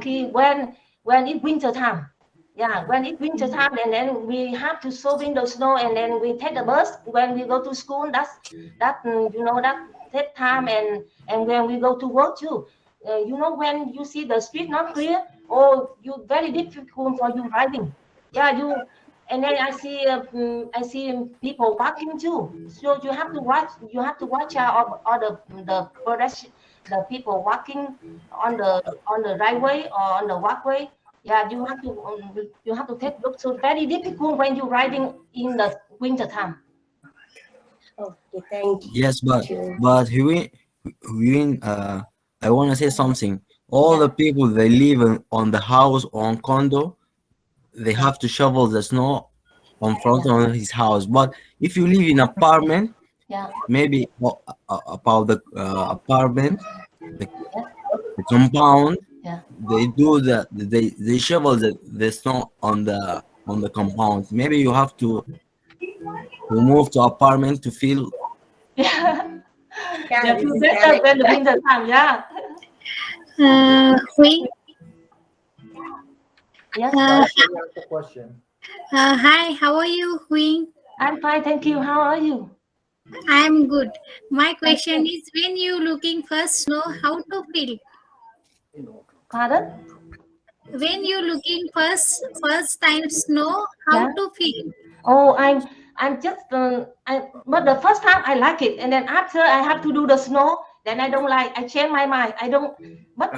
when it's winter time. Yeah, when it's winter time, and then we have to soak in the snow, and then we take the bus when we go to school. That take time, and when we go to work too. When you see the street not clear, or you very difficult for you driving. Yeah, and then I see people walking too. So you have to watch out all the pedestrian, the people walking on the right way or on the walkway. Yeah, you have to take look. So very difficult when you're riding in the winter time.
Okay, thank you.
Yes, but I want to say something. All the people they live on the house or on condo, they have to shovel the snow on front of his house. But if you live in apartment, maybe about the apartment, the compound, they do they shovel the snow on the compound. Maybe you have to move to apartment to feel.
Yeah, feel better when the winter time. Yeah. Yes.
Question.
Hi, how are you, Huing?
I'm fine, thank you. How are you?
I'm good. My question is, when you looking for snow, how to feel?
Pardon?
When you looking first time snow, how to feel?
Oh, I'm just but the first time I like it, and then after I have to do the snow, then I don't like. I change my mind. I don't. But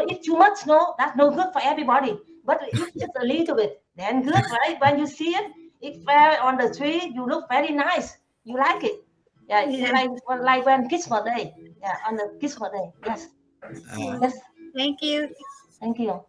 if too much snow, that's no good for everybody. But if just a little bit, then good, right? When you see it, it fell on the tree. You look very nice. You like it. Yeah, it's like when Christmas Day. Yeah, on the Christmas Day. Yes. Yes.
Thank you.
Thank you.